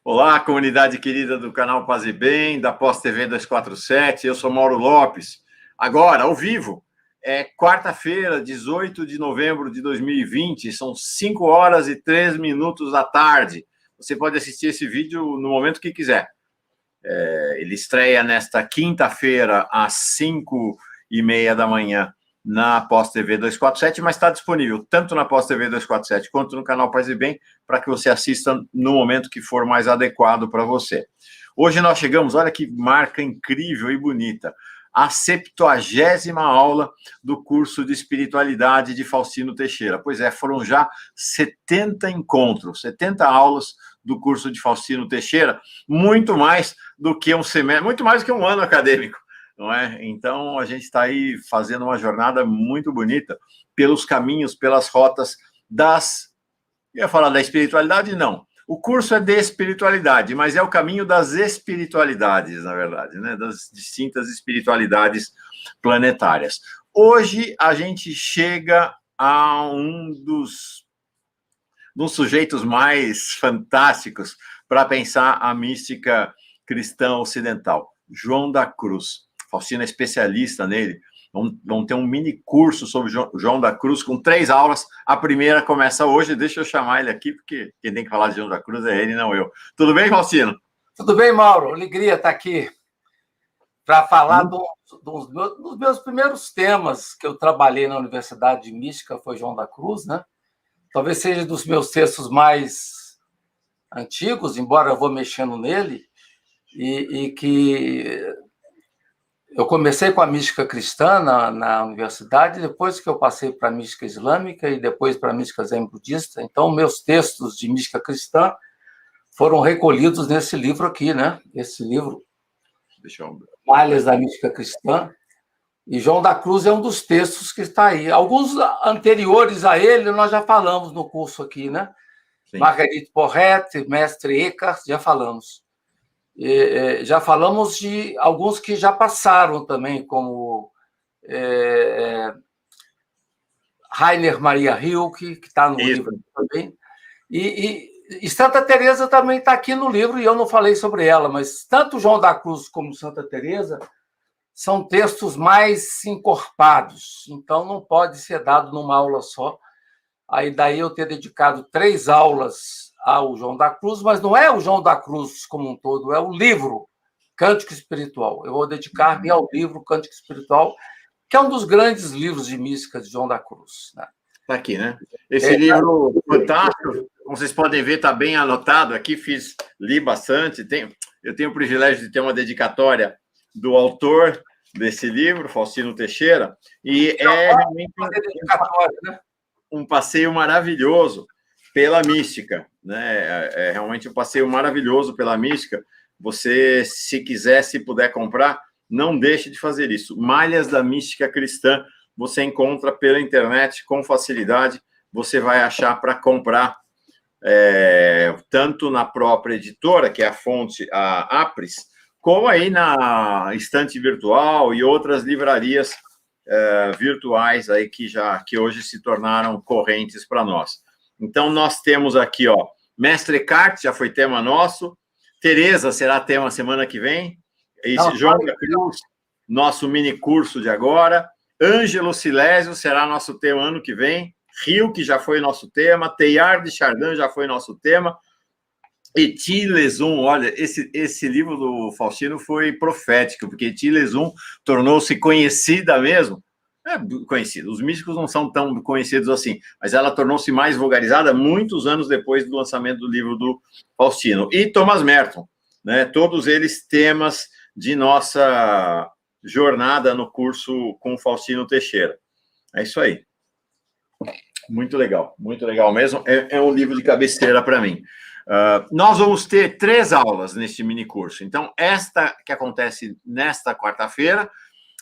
Olá, comunidade querida do canal Paz e Bem, da Pós TV 247, eu sou Mauro Lopes. Agora, ao vivo, é quarta-feira, 18 de novembro de 2020, são 5 horas e 3 minutos da tarde. Você pode assistir esse vídeo no momento que quiser. Ele estreia nesta quinta-feira, às 5h30 da manhã, na Pós TV 247, mas está disponível tanto na Pós TV 247 quanto no canal Paz e Bem, para que você assista no momento que for mais adequado para você. Hoje nós chegamos, olha que marca incrível e bonita, a 70ª aula do curso de espiritualidade de Faustino Teixeira. Pois é, foram já 70 encontros, 70 aulas do curso de Faustino Teixeira, muito mais do que um semestre, muito mais do que um ano acadêmico. Não é? Então, a gente está aí fazendo uma jornada muito bonita pelos caminhos, pelas rotas das... Eu ia falar da espiritualidade? Não. O curso é de espiritualidade, mas é o caminho das espiritualidades, na verdade, né? Das distintas espiritualidades planetárias. Hoje, a gente chega a um dos sujeitos mais fantásticos para pensar a mística cristã ocidental, João da Cruz. Faustino é especialista nele. Vamos ter um mini curso sobre João da Cruz, com 3 aulas. A primeira começa hoje. Deixa eu chamar ele aqui, porque quem tem que falar de João da Cruz é ele, não eu. Tudo bem, Faustino? Tudo bem, Mauro. Alegria estar aqui para falar dos meus primeiros temas que eu trabalhei na Universidade de Mística, foi João da Cruz, né? Talvez seja dos meus textos mais antigos, embora eu vou mexendo nele, e que... Eu comecei com a mística cristã na universidade, depois que eu passei para a mística islâmica e depois para a mística zen-budista. Então, meus textos de mística cristã foram recolhidos nesse livro aqui, né? Esse livro, Malhas da Mística Cristã. E João da Cruz é um dos textos que está aí. Alguns anteriores a ele nós já falamos no curso aqui, né? Sim. Marguerite Porret, Mestre Eckhart, já falamos. Já falamos de alguns que já passaram também, como Rainer Maria Rilke, que está no livro também. E Santa Teresa também está aqui no livro, e eu não falei sobre ela, mas tanto João da Cruz como Santa Teresa são textos mais encorpados, então não pode ser dado numa aula só. Aí daí eu ter dedicado 3 aulas ao João da Cruz, mas não é o João da Cruz como um todo, é o livro Cântico Espiritual. Eu vou dedicar-me ao livro Cântico Espiritual, que é um dos grandes livros de mística de João da Cruz. Está aqui, né? Esse livro fantástico, como vocês podem ver, está bem anotado aqui, li bastante, eu tenho o privilégio de ter uma dedicatória do autor desse livro, Faustino Teixeira, e é realmente um passeio maravilhoso pela mística, né? É realmente um passeio maravilhoso pela mística. Você, se quiser, se puder comprar, não deixe de fazer isso. Malhas da Mística Cristã, você encontra pela internet com facilidade, você vai achar para comprar, tanto na própria editora, que é a fonte, a Apris, como aí na Estante Virtual e outras livrarias virtuais aí que hoje se tornaram correntes para nós. Então, nós temos aqui, ó, Mestre Eckhart, já foi tema nosso, Teresa será tema semana que vem, João da Cruz, nosso mini curso de agora, Ângelo Silésio será nosso tema ano que vem, Rilke já foi nosso tema, Teilhard de Chardin já foi nosso tema, Eti Lesum, olha, esse livro do Faustino foi profético, porque Eti Lesum tornou-se conhecida mesmo, conhecida, os místicos não são tão conhecidos assim, mas ela tornou-se mais vulgarizada muitos anos depois do lançamento do livro do Faustino. E Thomas Merton, né? Todos eles temas de nossa jornada no curso com Faustino Teixeira. É isso aí. Muito legal mesmo. É um livro de cabeceira para mim. Nós vamos ter 3 aulas neste mini curso. Então, esta que acontece nesta quarta-feira,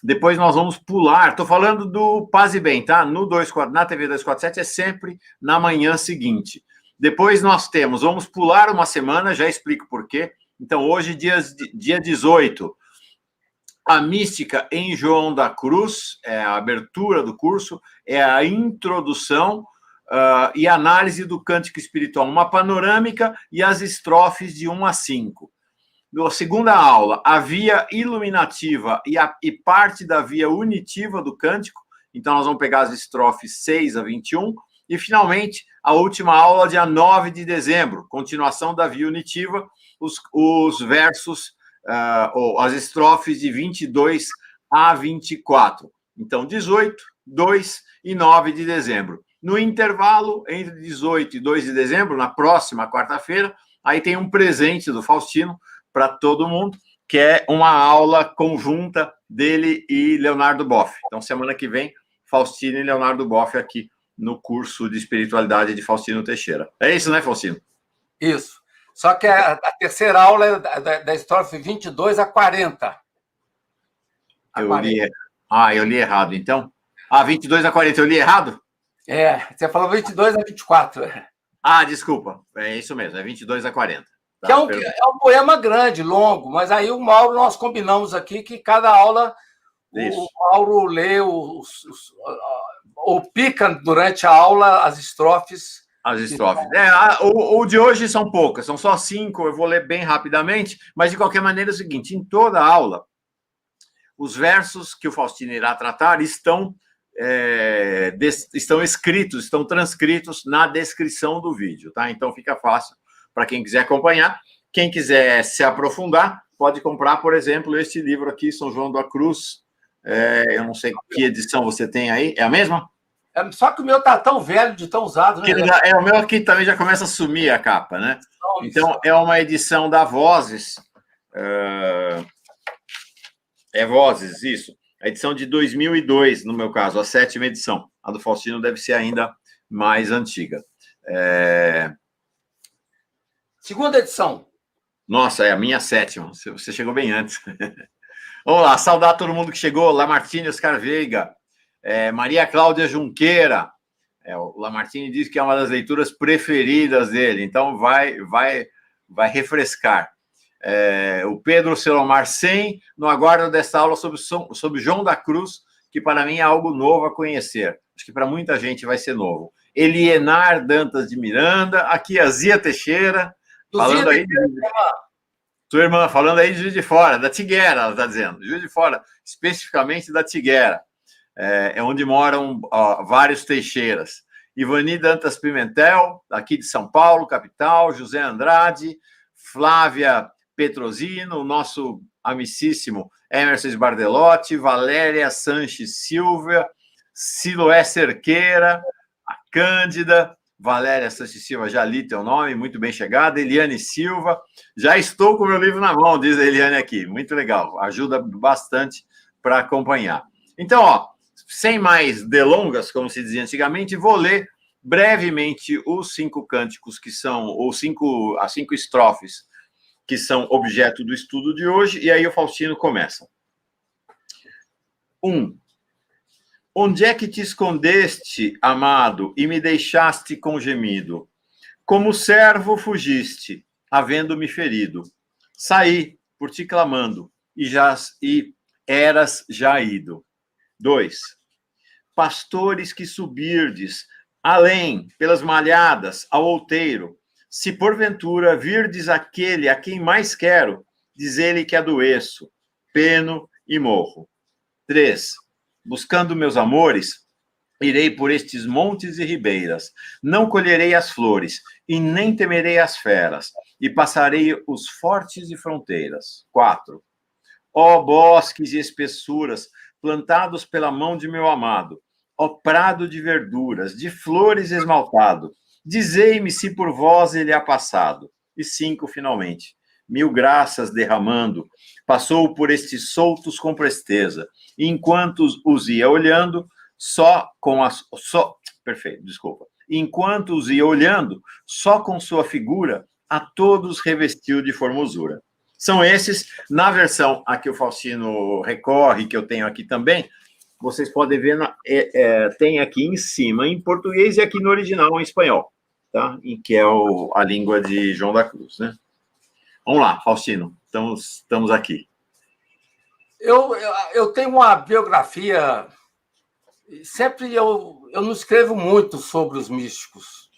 depois nós vamos pular. Estou falando do Paz e Bem, tá? Na TV 247 é sempre na manhã seguinte. Depois nós vamos pular uma semana, já explico por quê. Então, hoje, dia 18, a mística em João da Cruz, é a abertura do curso, é a introdução e análise do cântico espiritual, uma panorâmica e as estrofes de 1 a 5. Na segunda aula, a via iluminativa e parte da via unitiva do cântico. Então, nós vamos pegar as estrofes 6 a 21. E, finalmente, a última aula, dia 9 de dezembro, continuação da via unitiva, os versos, ou as estrofes de 22 a 24. Então, 18, 2 e 9 de dezembro. No intervalo, entre 18 e 2 de dezembro, na próxima quarta-feira, aí tem um presente do Faustino para todo mundo, que é uma aula conjunta dele e Leonardo Boff. Então, semana que vem, Faustino e Leonardo Boff aqui no curso de espiritualidade de Faustino Teixeira. É isso, né, Faustino? Isso. Só que a terceira aula é da estrofe 22 a 40. Eu li errado, então. 22 a 40, eu li errado? Você falou 22 a 24. Desculpa. É isso mesmo, é 22 a 40. Tá, é um poema grande, longo, mas aí o Mauro, nós combinamos aqui que cada aula o Mauro lê ou pica durante a aula as estrofes. As estrofes. O de hoje são poucas, são só 5, eu vou ler bem rapidamente, mas de qualquer maneira é o seguinte: em toda a aula, os versos que o Faustino irá tratar estão escritos, estão transcritos na descrição do vídeo, tá? Então fica fácil para quem quiser acompanhar. Quem quiser se aprofundar, pode comprar, por exemplo, este livro aqui, São João da Cruz. Eu não sei que edição você tem aí. É a mesma? Só que o meu tá tão velho de tão usado, né? O meu aqui também já começa a sumir a capa, né? Então, é uma edição da Vozes. Vozes, isso. A edição de 2002, no meu caso, a 7ª edição. A do Faustino deve ser ainda mais antiga. Segunda edição. Nossa, é a minha 7ª. Você chegou bem antes. Vamos lá, saudar todo mundo que chegou. Lamartine Oscar Veiga, Maria Cláudia Junqueira. O Lamartine diz que é uma das leituras preferidas dele, então vai refrescar. O Pedro Selomar 100, no aguardo dessa aula sobre João da Cruz, que para mim é algo novo a conhecer. Acho que para muita gente vai ser novo. Elienar Dantas de Miranda, aqui a Zia Teixeira, falando aí tua irmã, falando aí de Juiz de Fora, da Tiguera, ela está dizendo. Juiz de Fora, especificamente da Tiguera. É onde moram vários Teixeiras. Ivani Dantas Pimentel, aqui de São Paulo, capital. José Andrade, Flávia Petrosino, o nosso amicíssimo Emerson Bardelotti, Valéria Sanches Silva, Siloé Cerqueira, a Cândida, Valéria Sanches Silva, já li teu nome, muito bem chegada. Eliane Silva, já estou com o meu livro na mão, diz a Eliane aqui, muito legal, ajuda bastante para acompanhar. Então, sem mais delongas, como se dizia antigamente, vou ler brevemente os 5 cânticos que são, as 5 estrofes que são objeto do estudo de hoje, e aí o Faustino começa. 1. Onde é que te escondeste, amado, e me deixaste com gemido? Como servo fugiste, havendo-me ferido. Saí, por ti clamando, e eras já ido. 2. Pastores que subirdes, além, pelas malhadas, ao outeiro, se porventura virdes aquele a quem mais quero, diz ele que adoeço, peno e morro. 3. Buscando meus amores, irei por estes montes e ribeiras, não colherei as flores, e nem temerei as feras, e passarei os fortes e fronteiras. 4. Ó bosques e espessuras, plantados pela mão de meu amado, ó prado de verduras, de flores esmaltado, dizei-me se por vós ele há passado. E 5, finalmente. 1000 graças derramando, passou por estes soltos com presteza, e enquanto os ia olhando, enquanto os ia olhando, só com sua figura, a todos revestiu de formosura. São esses, na versão a que o Faustino recorre, que eu tenho aqui também, vocês podem ver, tem aqui em cima, em português, e aqui no original, em espanhol, tá? E que é a língua de João da Cruz, né? Vamos lá, Faustino, estamos aqui. Eu tenho uma biografia sempre eu não escrevo muito sobre os místicos.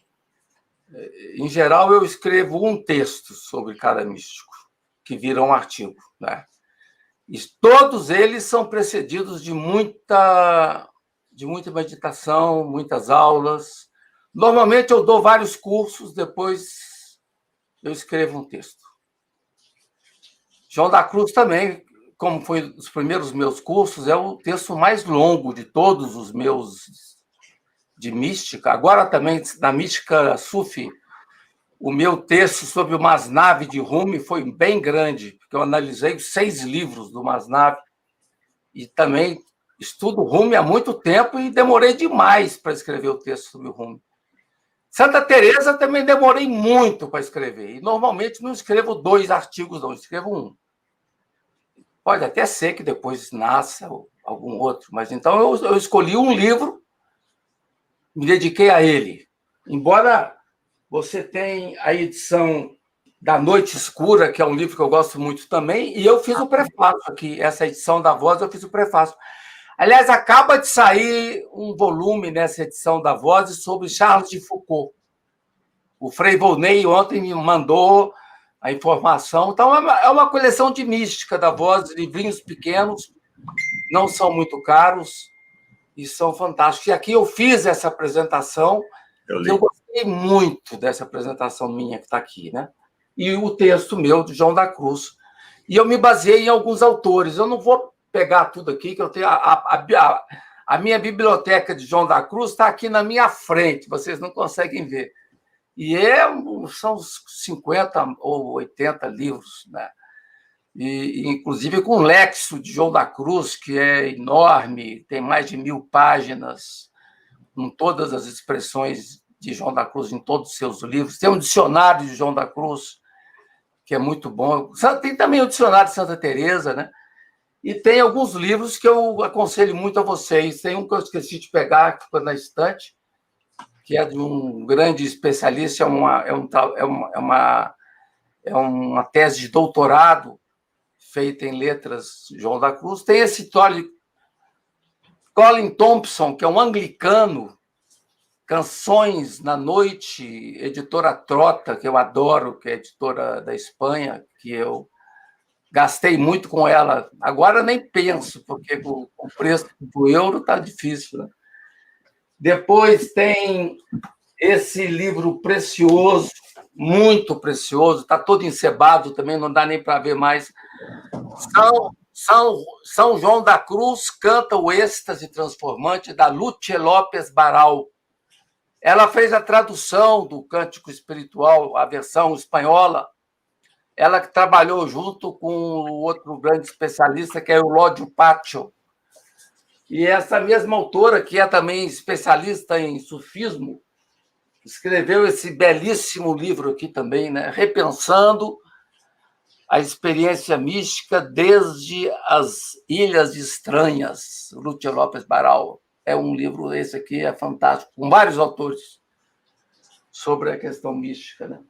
Em geral, eu escrevo um texto sobre cada místico, que vira um artigo, né? E todos eles são precedidos de muita meditação, muitas aulas. Normalmente eu dou vários cursos, depois eu escrevo um texto. João da Cruz também, como foi os primeiros meus cursos, é o texto mais longo de todos os meus de mística. Agora também, na mística Sufi, o meu texto sobre o Masnavi de Rumi foi bem grande, porque eu analisei os 6 livros do Masnavi e também estudo Rumi há muito tempo e demorei demais para escrever o texto sobre o Rumi. Santa Teresa também demorei muito para escrever. E normalmente não escrevo 2 artigos, não, escrevo 1. Pode até ser que depois nasça algum outro, mas então eu escolhi um livro, me dediquei a ele. Embora você tenha a edição da Noite Escura, que é um livro que eu gosto muito também, e eu fiz o prefácio aqui, essa edição da Voz, eu fiz o prefácio. Aliás, acaba de sair um volume nessa edição da Voz sobre Charles de Foucault. O Frei Volney ontem me mandou a informação. Então, é uma coleção de mística da Voz, livrinhos pequenos, não são muito caros e são fantásticos. E aqui eu fiz essa apresentação, eu gostei muito dessa apresentação minha que está aqui, né? E o texto meu, de João da Cruz. E eu me baseei em alguns autores. Eu não vou pegar tudo aqui, que eu tenho a minha biblioteca de João da Cruz está aqui na minha frente, vocês não conseguem ver. E são uns 50 ou 80 livros, né? E, inclusive com o Lexo de João da Cruz, que é enorme, tem mais de 1000 páginas, com todas as expressões de João da Cruz em todos os seus livros. Tem um dicionário de João da Cruz, que é muito bom. Tem também o dicionário de Santa Teresa, né? E tem alguns livros que eu aconselho muito a vocês. Tem um que eu esqueci de pegar, que ficou na estante, que é de um grande especialista, é uma tese de doutorado feita em letras João da Cruz. Tem esse Colin Thompson, que é um anglicano, Canções na Noite, editora Trota, que eu adoro, que é editora da Espanha, que eu gastei muito com ela. Agora nem penso, porque o preço do euro está difícil, né? Depois tem esse livro precioso, muito precioso, está todo encebado também, não dá nem para ver mais. São João da Cruz canta o êxtase transformante, da Lúcia Lopes Barral. Ela fez a tradução do Cântico Espiritual, a versão espanhola. Ela que trabalhou junto com o outro grande especialista, que é o Lódio Pátio. E essa mesma autora, que é também especialista em sufismo, escreveu esse belíssimo livro aqui também, né? Repensando a experiência mística desde as Ilhas Estranhas, Lúcia Lopes Barral. É um livro, esse aqui é fantástico, com vários autores sobre a questão mística, né?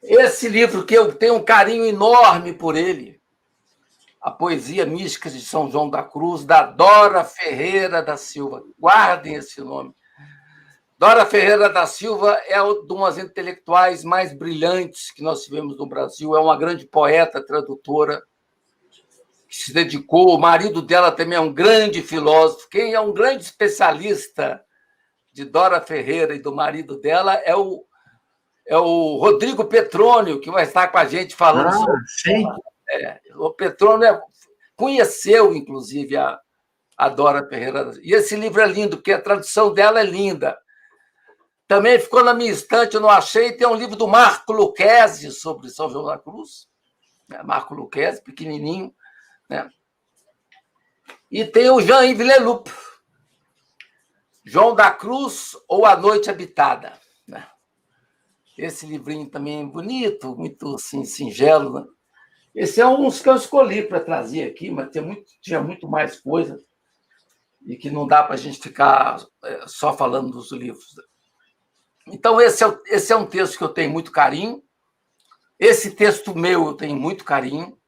Esse livro que eu tenho um carinho enorme por ele, A Poesia Mística de São João da Cruz, da Dora Ferreira da Silva. Guardem esse nome. Dora Ferreira da Silva é uma das intelectuais mais brilhantes que nós tivemos no Brasil. É uma grande poeta, tradutora, que se dedicou. O marido dela também é um grande filósofo. Quem é um grande especialista de Dora Ferreira e do marido dela é o Rodrigo Petrônio, que vai estar com a gente falando sobre... Sim. O Petrônio conheceu, inclusive, a Dora Ferreira. E esse livro é lindo, porque a tradução dela é linda. Também ficou na minha estante, eu não achei. Tem um livro do Marco Lucchesi sobre São João da Cruz. Marco Lucchesi, pequenininho, né? E tem o Jean-Yves Leloup, João da Cruz ou A Noite Habitada, né? Esse livrinho também é bonito, muito assim, singelo, né? Esse é um dos que eu escolhi para trazer aqui, mas tinha muito mais coisa e que não dá para a gente ficar só falando dos livros. Então, esse é um texto que eu tenho muito carinho. Esse texto meu eu tenho muito carinho.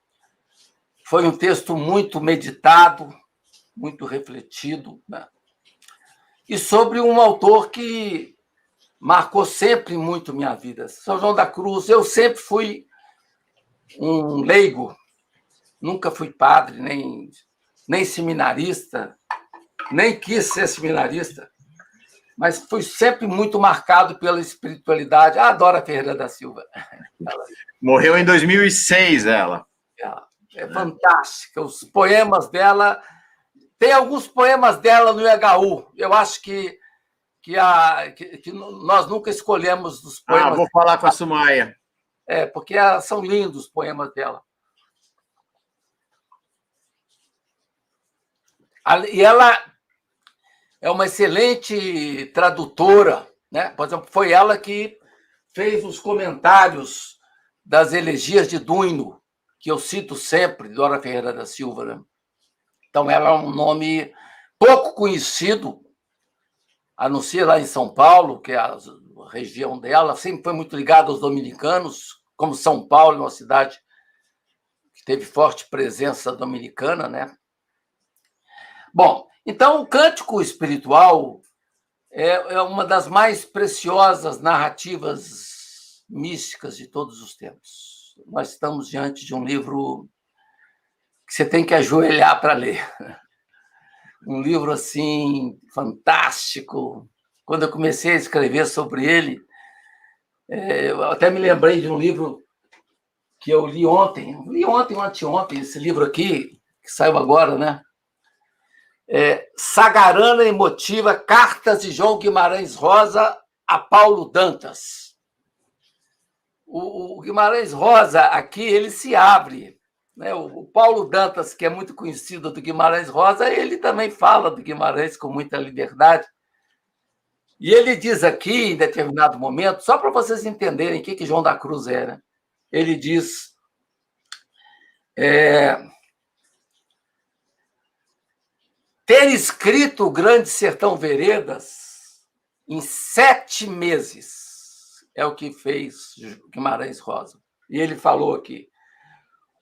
Foi um texto muito meditado, muito refletido, né? E sobre um autor que marcou sempre muito minha vida, São João da Cruz. Eu sempre fui um leigo, nunca fui padre, nem seminarista, nem quis ser seminarista, mas fui sempre muito marcado pela espiritualidade. A Dora Ferreira da Silva. Morreu em 2006, ela. É fantástica. Os poemas dela... Tem alguns poemas dela no IHU. Eu acho que nós nunca escolhemos os poemas. Vou falar com a Sumaia. Porque são lindos os poemas dela. E ela é uma excelente tradutora, né? Por exemplo, foi ela que fez os comentários das elegias de Duino, que eu cito sempre, Dora Ferreira da Silva, né? Então, ela é um nome pouco conhecido, a não ser lá em São Paulo, que é a região dela, sempre foi muito ligada aos dominicanos, como São Paulo é uma cidade que teve forte presença dominicana, né? Bom, então, o Cântico Espiritual é uma das mais preciosas narrativas místicas de todos os tempos. Nós estamos diante de um livro que você tem que ajoelhar para ler. Um livro, assim, fantástico. Quando eu comecei a escrever sobre ele, eu até me lembrei de um livro que eu li ontem ou anteontem, esse livro aqui, que saiu agora, né? Sagarana Emotiva, Cartas de João Guimarães Rosa a Paulo Dantas. O Guimarães Rosa, aqui, ele se abre, né? O Paulo Dantas, que é muito conhecido do Guimarães Rosa, ele também fala do Guimarães com muita liberdade. E ele diz aqui, em determinado momento, só para vocês entenderem o que João da Cruz era, ele diz... ter escrito o Grande Sertão Veredas em 7 meses é o que fez Guimarães Rosa. E ele falou aqui: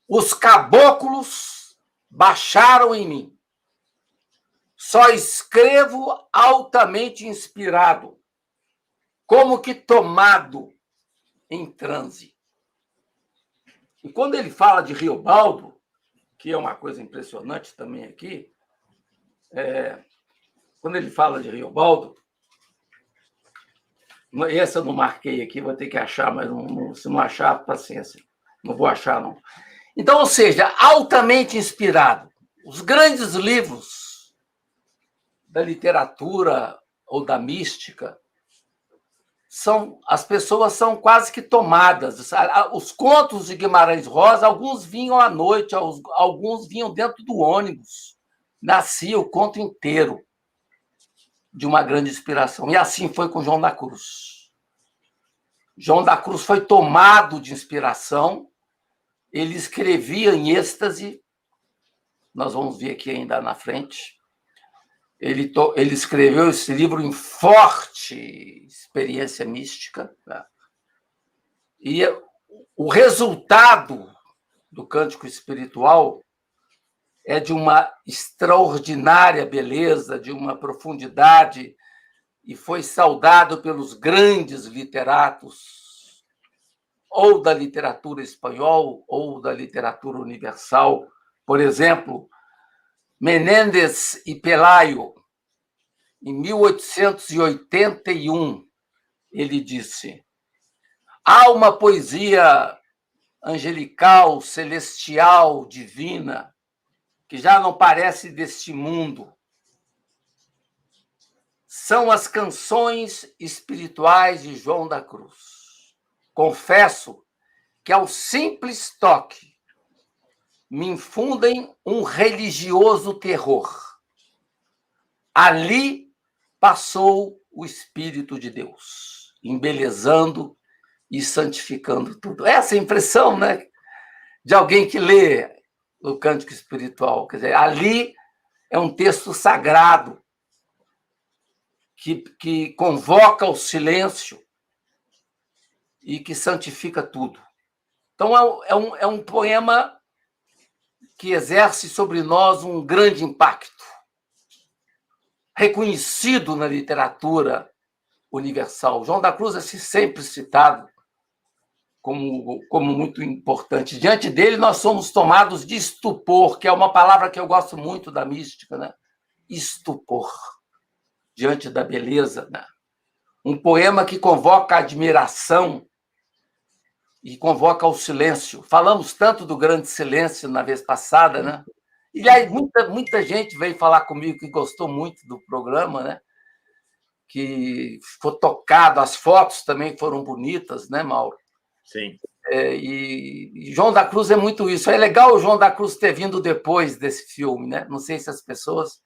os caboclos baixaram em mim. Só escrevo altamente inspirado, como que tomado em transe. E quando ele fala de Riobaldo, que é uma coisa impressionante também aqui, quando ele fala de Riobaldo, essa eu não marquei aqui, vou ter que achar, mas se não achar, paciência. Não vou achar, não. Então, ou seja, altamente inspirado. Os grandes livros da literatura ou da mística, as pessoas são quase que tomadas. Os contos de Guimarães Rosa, alguns vinham à noite, alguns vinham dentro do ônibus. Nascia o conto inteiro de uma grande inspiração. E assim foi com João da Cruz. João da Cruz foi tomado de inspiração, ele escrevia em êxtase, nós vamos ver aqui ainda na frente. Ele escreveu esse livro em forte experiência mística, né? E o resultado do Cântico Espiritual é de uma extraordinária beleza, de uma profundidade, e foi saudado pelos grandes literatos, ou da literatura espanhol, ou da literatura universal. Por exemplo, Menéndez y Pelayo, em 1881, ele disse: há uma poesia angelical, celestial, divina, que já não parece deste mundo. São as canções espirituais de João da Cruz. Confesso que, ao simples toque, me infundem um religioso terror. Ali passou o Espírito de Deus, embelezando e santificando tudo. Essa é a impressão, né, de alguém que lê o Cântico Espiritual. Quer dizer, ali é um texto sagrado que convoca o silêncio e que santifica tudo. Então, é um poema que exerce sobre nós um grande impacto. reconhecido na literatura universal. João da Cruz é sempre citado como muito importante. Diante dele, nós somos tomados de estupor, que é uma palavra que eu gosto muito da mística, né? Estupor, diante da beleza, né? Um poema que convoca a admiração e convoca o silêncio. Falamos tanto do grande silêncio na vez passada, né? E aí muita gente veio falar comigo que gostou muito do programa, né? Que ficou tocado, as fotos também foram bonitas, né, Mauro? Sim. E João da Cruz é muito isso. É legal o João da Cruz ter vindo depois desse filme, né? Não sei se as pessoas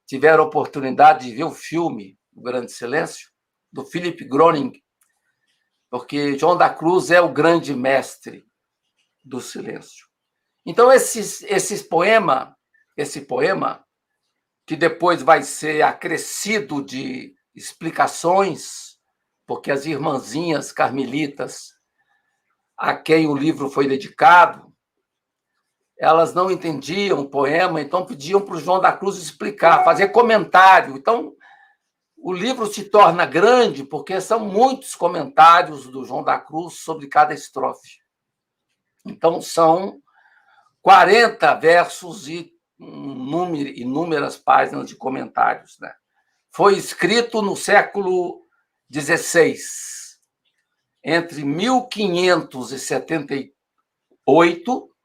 tiveram a oportunidade de ver o filme O Grande Silêncio, do Philip Groening, porque João da Cruz é o grande mestre do silêncio. Então, esse poema, que depois vai ser acrescido de explicações, porque as irmãzinhas carmelitas a quem o livro foi dedicado, elas não entendiam o poema, então pediam para o João da Cruz explicar, fazer comentário. Então, o livro se torna grande porque são muitos comentários do João da Cruz sobre cada estrofe. Então, são 40 versos e inúmeras páginas de comentários, né? Foi escrito no século XVI, entre 1578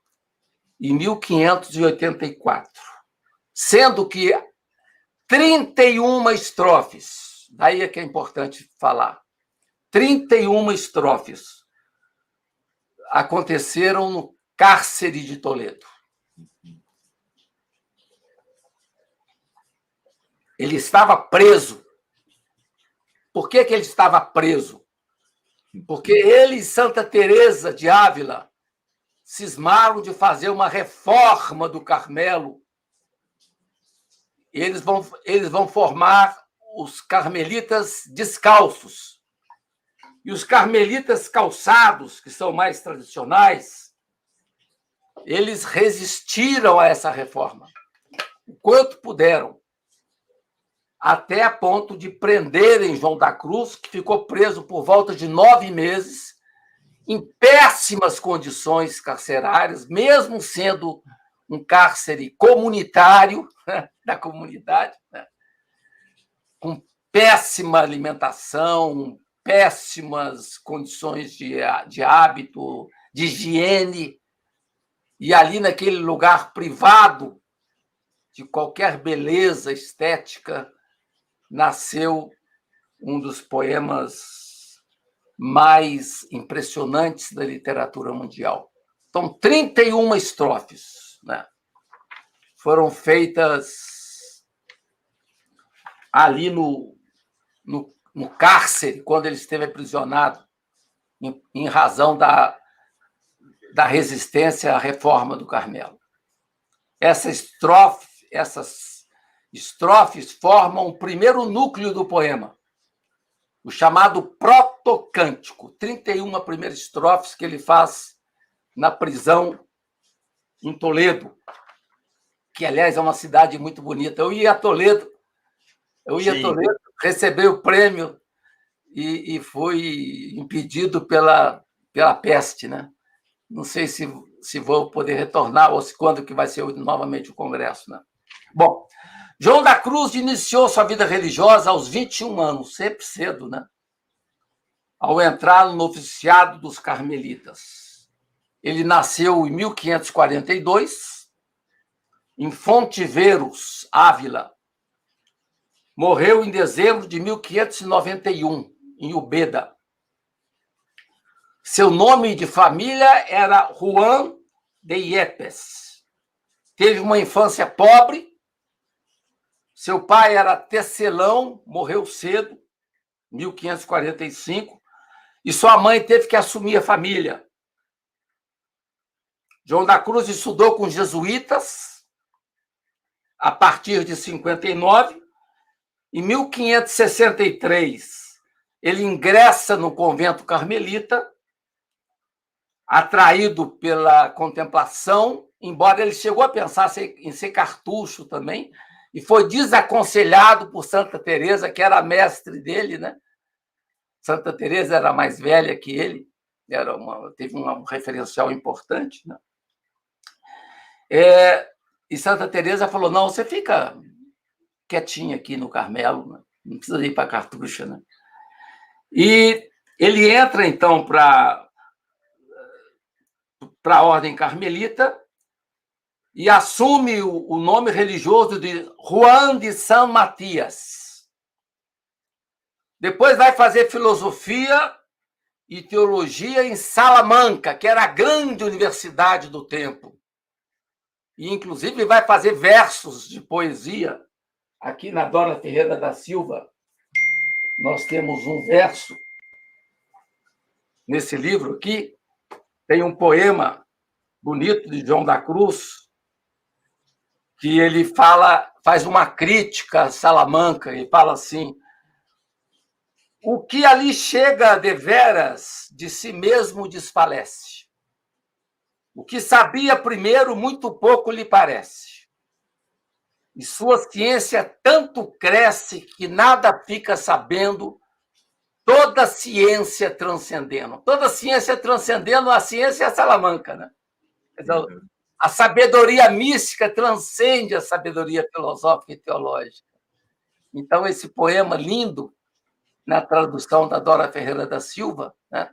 e 1584, sendo que 31 estrofes, daí é que é importante falar, 31 estrofes aconteceram no cárcere de Toledo. Ele estava preso. Por que ele estava preso? Porque ele e Santa Teresa de Ávila cismaram de fazer uma reforma do Carmelo. Eles vão formar os carmelitas descalços. E os carmelitas calçados, que são mais tradicionais, eles resistiram a essa reforma, o quanto puderam, até a ponto de prenderem João da Cruz, que ficou preso por volta de 9 meses, em péssimas condições carcerárias, mesmo sendo um cárcere comunitário, né, da comunidade, né, com péssima alimentação, péssimas condições de hábito, de higiene, e ali naquele lugar privado de qualquer beleza estética, nasceu um dos poemas mais impressionantes da literatura mundial. Então, 31 estrofes, né, foram feitas ali no cárcere, quando ele esteve aprisionado, em razão da resistência à reforma do Carmelo. Essas estrofes formam o primeiro núcleo do poema, o chamado protocântico, 31 primeiras estrofes que ele faz na prisão em Toledo, que, aliás, é uma cidade muito bonita. Eu ia a Toledo, receber o prêmio e fui impedido pela peste, né? Não sei se vou poder retornar ou quando que vai ser novamente o congresso, né? Bom, João da Cruz iniciou sua vida religiosa aos 21 anos, sempre cedo, né? Ao entrar no noviciado dos carmelitas. Ele nasceu em 1542, em Fontiveros, Ávila. Morreu em dezembro de 1591, em Ubeda. Seu nome de família era Juan de Yepes. Teve uma infância pobre. Seu pai era tecelão, morreu cedo, 1545, e sua mãe teve que assumir a família. João da Cruz estudou com jesuítas a partir de 59. Em 1563, ele ingressa no convento carmelita, atraído pela contemplação, embora ele chegou a pensar em ser cartucho também, e foi desaconselhado por Santa Teresa, que era a mestre dele, né? Santa Teresa era mais velha que ele, teve um referencial importante, né? E Santa Teresa falou: não, você fica quietinho aqui no Carmelo, né? Não precisa ir para Cartucha, né? E ele entra então para a ordem carmelita e assume o nome religioso de Juan de San Matias. Depois vai fazer filosofia e teologia em Salamanca, que era a grande universidade do tempo. E, inclusive, vai fazer versos de poesia. Aqui na Dora Ferreira da Silva, nós temos um verso. Nesse livro aqui, tem um poema bonito de João da Cruz, que ele faz uma crítica a Salamanca, e fala assim: o que ali chega deveras, de si mesmo desfalece. O que sabia primeiro, muito pouco lhe parece. E sua ciência tanto cresce que nada fica sabendo, toda ciência transcendendo. Toda ciência transcendendo, a ciência é a Salamanca, né? A sabedoria mística transcende a sabedoria filosófica e teológica. Então, esse poema lindo, na tradução da Dora Ferreira da Silva, né,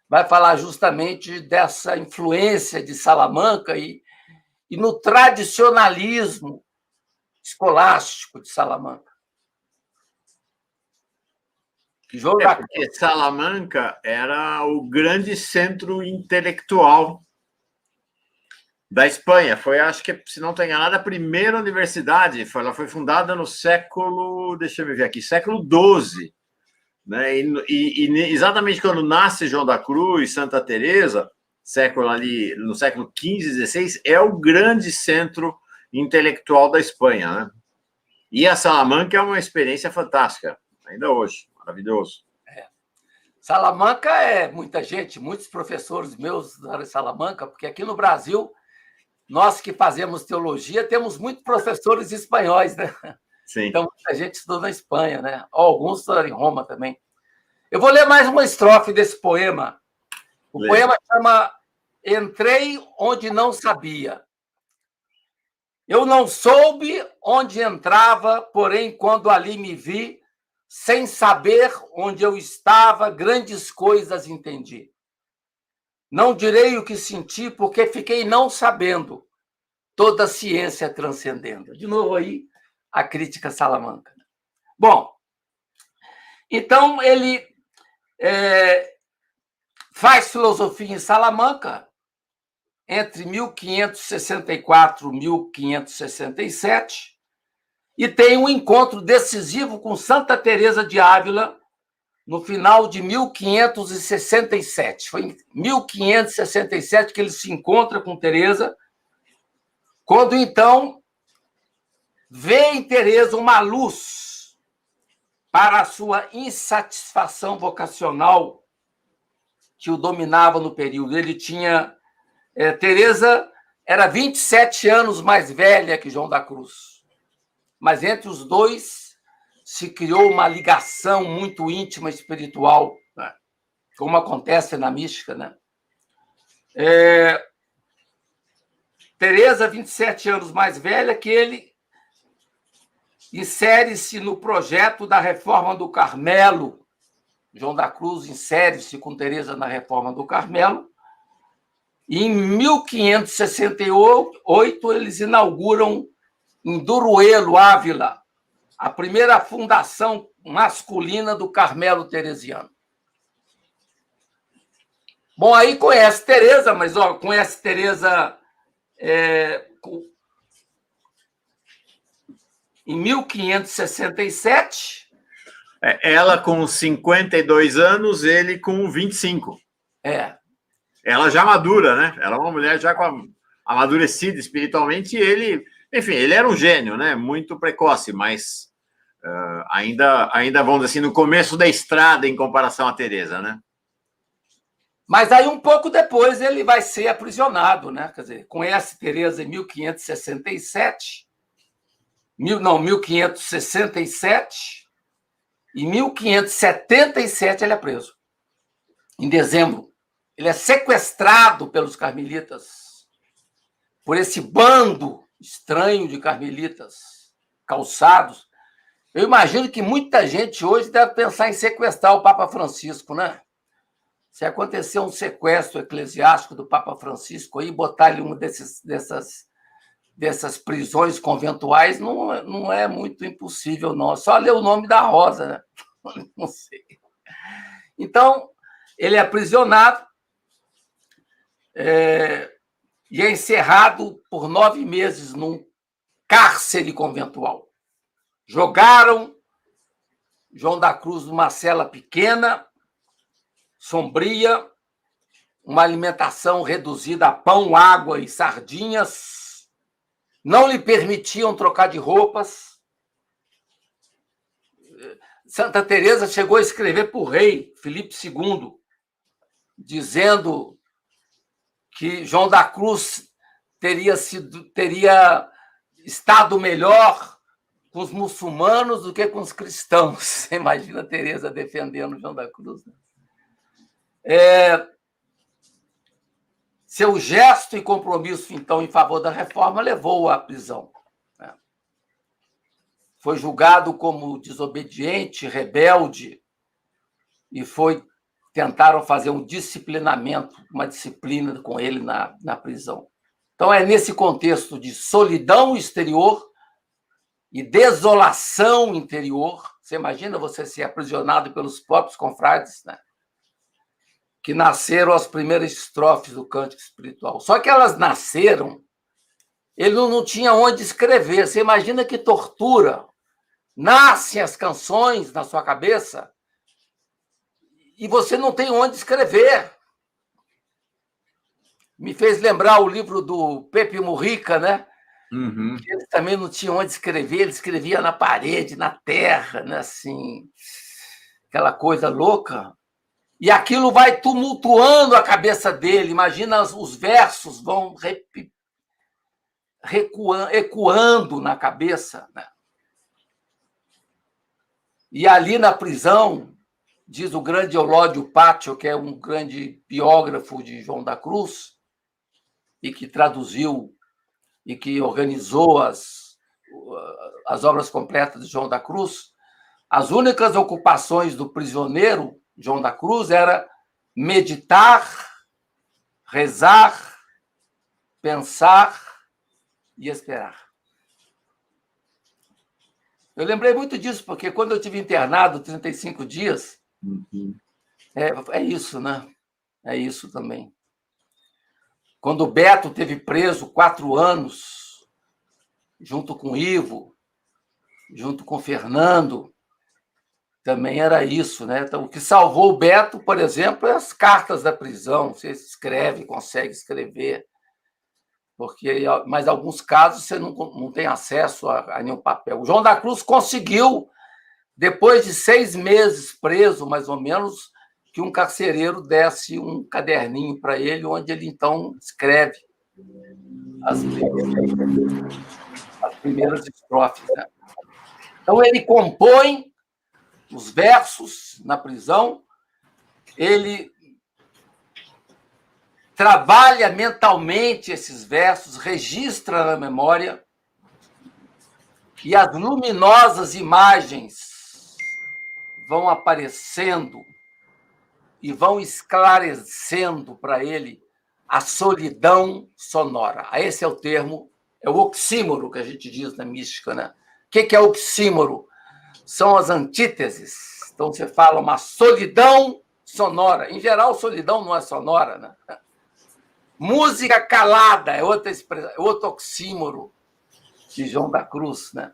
vai falar justamente dessa influência de Salamanca e no tradicionalismo escolástico de Salamanca. Porque Salamanca era o grande centro intelectual da Espanha. Foi, acho que, se não estou enganado, a primeira universidade. Ela foi fundada no século, deixa eu ver aqui, século XII. Né? E exatamente quando nasce João da Cruz, Santa Teresa, no século XV, XVI, é o grande centro intelectual da Espanha. Né? E a Salamanca é uma experiência fantástica, ainda hoje, maravilhoso. Salamanca muita gente, muitos professores meus da Salamanca, porque aqui no Brasil, nós que fazemos teologia, temos muitos professores espanhóis, né? Sim. Então, muita gente estudou na Espanha, né? Alguns estudaram em Roma também. Eu vou ler mais uma estrofe desse poema. O poema chama Entrei onde não sabia. Eu não soube onde entrava, porém, quando ali me vi, sem saber onde eu estava, grandes coisas entendi. Não direi o que senti, porque fiquei não sabendo, toda a ciência transcendendo. De novo aí, a crítica Salamanca. Bom, então ele faz filosofia em Salamanca entre 1564 e 1567 e tem um encontro decisivo com Santa Teresa de Ávila no final de 1567. Foi em 1567 que ele se encontra com Teresa, quando então vê em Teresa uma luz para a sua insatisfação vocacional que o dominava no período. Ele tinha... Teresa era 27 anos mais velha que João da Cruz, mas entre os dois se criou uma ligação muito íntima espiritual, né? Como acontece na mística, né? Teresa, 27 anos mais velha que ele, insere-se no projeto da Reforma do Carmelo. João da Cruz insere-se com Teresa na Reforma do Carmelo. E em 1568, eles inauguram em Duruelo, Ávila, a primeira fundação masculina do Carmelo Teresiano. Bom, aí conhece Teresa, mas conhece Teresa em 1567. Ela com 52 anos, ele com 25. Ela já madura, né? Ela é uma mulher já amadurecida espiritualmente, e ele, enfim, ele era um gênio, né? Muito precoce, mas ainda, vamos dizer assim, no começo da estrada em comparação a Teresa, né? Mas aí, um pouco depois, ele vai ser aprisionado, né? Quer dizer, conhece Teresa em 1567 1567, em 1577 ele é preso. Em dezembro, ele é sequestrado pelos carmelitas, por esse bando estranho de carmelitas calçados. Eu imagino que muita gente hoje deve pensar em sequestrar o Papa Francisco, né? Se acontecer um sequestro eclesiástico do Papa Francisco e botar ele em uma dessas prisões conventuais, não é muito impossível, não. É só ler o nome da Rosa, né? Não sei. Então, ele é aprisionado e é encerrado por 9 meses num cárcere conventual. Jogaram João da Cruz numa cela pequena, sombria, uma alimentação reduzida a pão, água e sardinhas. Não lhe permitiam trocar de roupas. Santa Teresa chegou a escrever para o rei Filipe II, dizendo que João da Cruz teria estado melhor com os muçulmanos do que com os cristãos. Você imagina a Teresa defendendo João da Cruz? Né? Seu gesto e compromisso, então, em favor da reforma levou-o à prisão. Foi julgado como desobediente, rebelde, e tentaram fazer um disciplinamento, uma disciplina com ele na prisão. Então, é nesse contexto de solidão exterior e desolação interior. Você imagina você ser aprisionado pelos próprios confrades, né? Que nasceram as primeiras estrofes do Cântico Espiritual. Só que elas nasceram, ele não tinha onde escrever. Você imagina que tortura. Nascem as canções na sua cabeça e você não tem onde escrever. Me fez lembrar o livro do Pepe Mujica, né? Uhum. Ele também não tinha onde escrever, ele escrevia na parede, na terra, né? Assim, aquela coisa louca. E aquilo vai tumultuando a cabeça dele. Imagina, os versos vão ecoando na cabeça, né? E ali na prisão, diz o grande Eulódio Pátio, que é um grande biógrafo de João da Cruz, e que traduziu e que organizou as obras completas de João da Cruz, as únicas ocupações do prisioneiro João da Cruz era meditar, rezar, pensar e esperar. Eu lembrei muito disso, porque quando eu tive internado 35 dias, é isso, né? É isso também. Quando o Beto teve preso 4 anos, junto com o Ivo, junto com o Fernando, também era isso, né? Então, o que salvou o Beto, por exemplo, é as cartas da prisão. Você escreve, consegue escrever. Mas, em alguns casos, você não tem acesso a nenhum papel. O João da Cruz conseguiu, depois de 6 meses preso, mais ou menos, que um carcereiro desse um caderninho para ele, onde ele, então, escreve as primeiras estrofes. Né? Então, ele compõe os versos na prisão, ele trabalha mentalmente esses versos, registra na memória, e as luminosas imagens vão aparecendo e vão esclarecendo para ele a solidão sonora. Esse é o termo, é o oxímoro que a gente diz na mística, né? O que é oxímoro? São as antíteses. Então, você fala uma solidão sonora. Em geral, solidão não é sonora, né? Música calada é outro oxímoro de João da Cruz, né?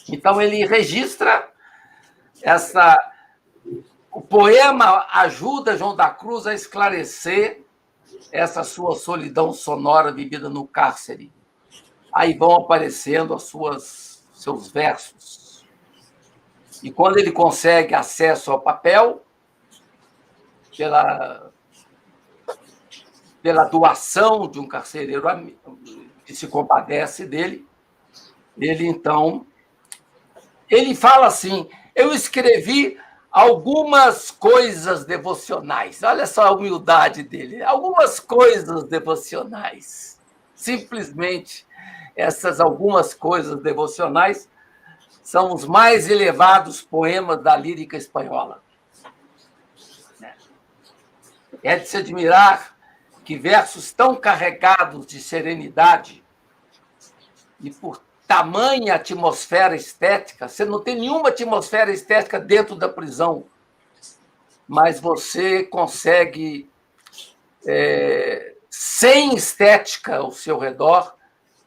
Então, ele registra o poema ajuda João da Cruz a esclarecer essa sua solidão sonora vivida no cárcere. Aí vão aparecendo seus versos. E quando ele consegue acesso ao papel, pela doação de um carcereiro que se compadece dele, Ele fala assim: eu escrevi algumas coisas devocionais. Olha só a humildade dele. Algumas coisas devocionais. Simplesmente, essas algumas coisas devocionais são os mais elevados poemas da lírica espanhola. É de se admirar que versos tão carregados de serenidade e por tamanha atmosfera estética, você não tem nenhuma atmosfera estética dentro da prisão, mas você consegue, sem estética ao seu redor,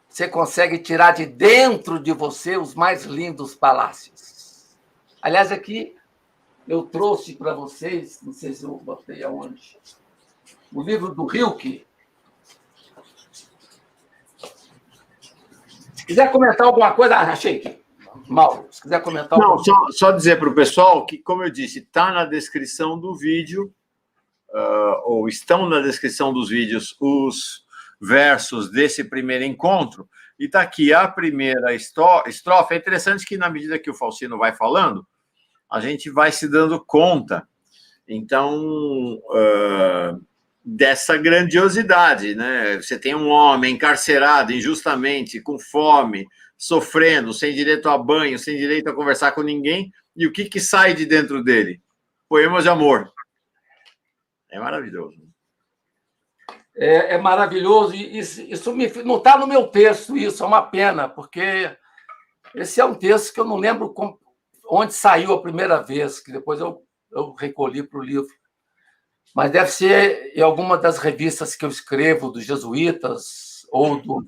você consegue tirar de dentro de você os mais lindos palácios. Aliás, aqui eu trouxe para vocês, não sei se eu botei aonde, o livro do Rilke. Se quiser comentar alguma coisa... achei aqui. Mauro, se quiser comentar alguma coisa... Não, só dizer para o pessoal que, como eu disse, está na descrição do vídeo, ou estão na descrição dos vídeos, os versos desse primeiro encontro, e está aqui a primeira estrofe. É interessante que, na medida que o Faustino vai falando, a gente vai se dando conta, então, dessa grandiosidade, né? Você tem um homem encarcerado injustamente, com fome, sofrendo, sem direito a banho, sem direito a conversar com ninguém, e o que sai de dentro dele? Poemas de amor. É maravilhoso. É maravilhoso, e isso não está no meu texto, isso é uma pena, porque esse é um texto que eu não lembro onde saiu a primeira vez, que depois eu recolhi para o livro. Mas deve ser em alguma das revistas que eu escrevo, dos jesuítas ou dos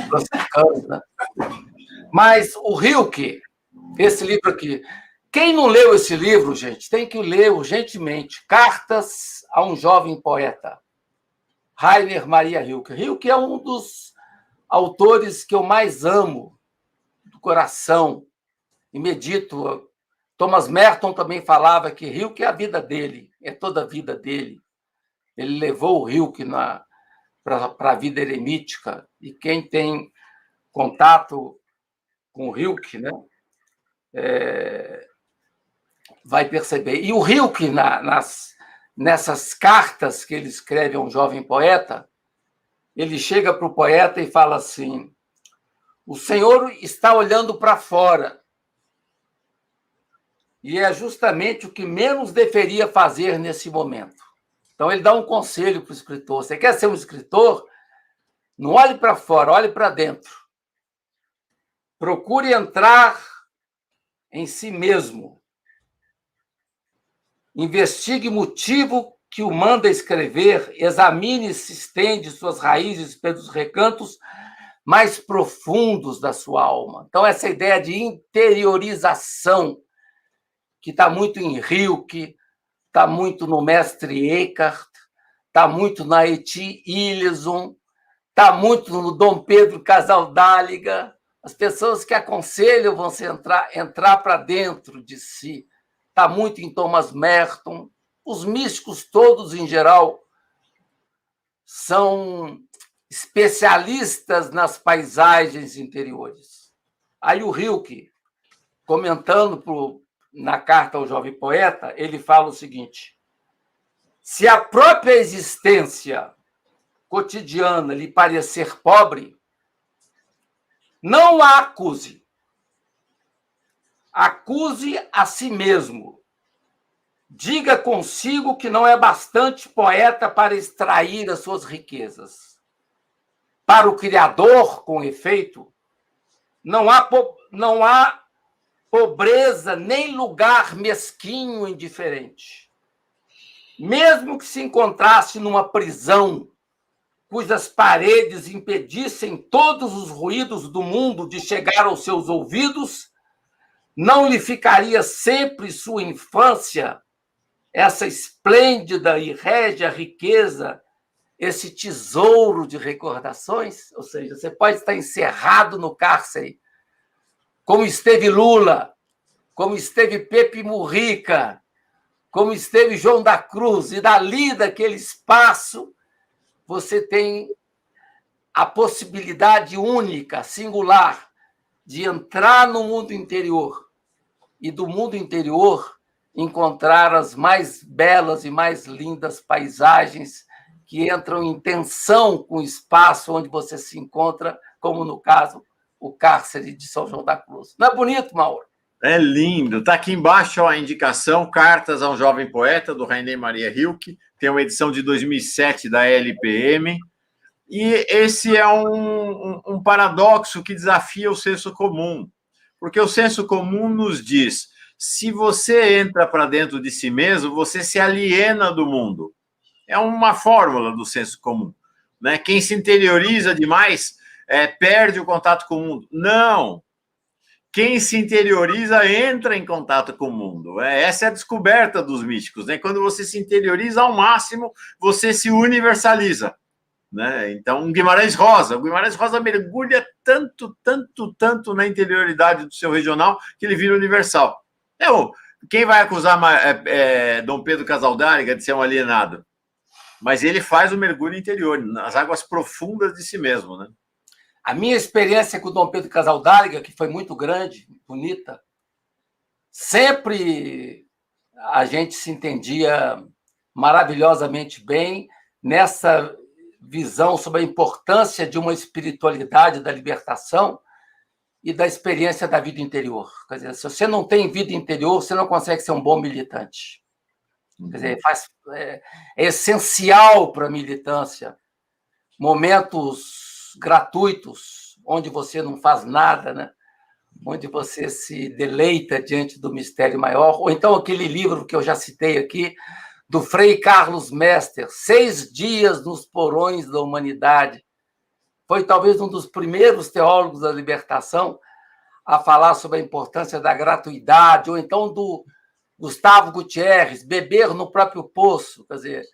franciscanos, né? Mas o Rilke, esse livro aqui, quem não leu esse livro, gente, tem que ler urgentemente. Cartas a um Jovem Poeta, Rainer Maria Rilke. Rilke é um dos autores que eu mais amo, do coração, e medito. Thomas Merton também falava que Rilke é a vida dele, é toda a vida dele. Ele levou o Rilke para a vida eremítica, e quem tem contato com o Rilke, né, vai perceber. E o Rilke, nessas cartas que ele escreve a um jovem poeta, ele chega para o poeta e fala assim: o Senhor está olhando para fora, e é justamente o que menos deveria fazer nesse momento. Então, ele dá um conselho para o escritor. Você quer ser um escritor? Não olhe para fora, olhe para dentro. Procure entrar em si mesmo. Investigue o motivo que o manda escrever, examine e se estende suas raízes pelos recantos mais profundos da sua alma. Então, essa ideia de interiorização, que está muito em Rilke, está muito no mestre Eckhart, está muito na Eti Illison, está muito no Dom Pedro Casaldáliga. As pessoas que aconselham vão se entrar para dentro de si. Está muito em Thomas Merton. Os místicos todos, em geral, são especialistas nas paisagens interiores. Aí o Rilke, comentando na carta ao jovem poeta, ele fala o seguinte: se a própria existência cotidiana lhe parecer pobre, não a acuse. Acuse a si mesmo. Diga consigo que não é bastante poeta para extrair as suas riquezas. Para o Criador, com efeito, não há pobreza nem lugar mesquinho indiferente. Mesmo que se encontrasse numa prisão cujas paredes impedissem todos os ruídos do mundo de chegar aos seus ouvidos, não lhe ficaria sempre sua infância, essa esplêndida e régia riqueza, esse tesouro de recordações? Ou seja, você pode estar encerrado no cárcere, como esteve Lula, como esteve Pepe Mujica, como esteve João da Cruz, e dali daquele espaço você tem a possibilidade única, singular, de entrar no mundo interior e do mundo interior encontrar as mais belas e mais lindas paisagens que entram em tensão com o espaço onde você se encontra, como no caso, o cárcere de São João da Cruz. Não é bonito, Mauro? É lindo. Está aqui embaixo a indicação, Cartas a um Jovem Poeta, do Rainer Maria Rilke. Tem uma edição de 2007 da LPM. E esse é um paradoxo que desafia o senso comum. Porque o senso comum nos diz, se você entra para dentro de si mesmo, você se aliena do mundo. É uma fórmula do senso comum. Né? Quem se interioriza demais perde o contato com o mundo. Não! Quem se interioriza entra em contato com o mundo. Essa é a descoberta dos místicos. Né? Quando você se interioriza ao máximo, você se universaliza. Né? Então, o Guimarães Rosa mergulha tanto na interioridade do seu regional que ele vira universal. Quem vai acusar Dom Pedro Casaldáliga de ser um alienado? Mas ele faz o mergulho interior, nas águas profundas de si mesmo. Né? A minha experiência com o Dom Pedro Casaldáliga, que foi muito grande, bonita, sempre a gente se entendia maravilhosamente bem nessa visão sobre a importância de uma espiritualidade da libertação e da experiência da vida interior. Quer dizer, se você não tem vida interior, você não consegue ser um bom militante. Quer dizer, é essencial para a militância momentos gratuitos, onde você não faz nada, né? Onde você se deleita diante do mistério maior, ou então aquele livro que eu já citei aqui, do Frei Carlos Mester, 6 dias nos porões da humanidade. Foi talvez um dos primeiros teólogos da libertação a falar sobre a importância da gratuidade, ou então do Gustavo Gutierrez, beber no próprio poço. Quer dizer,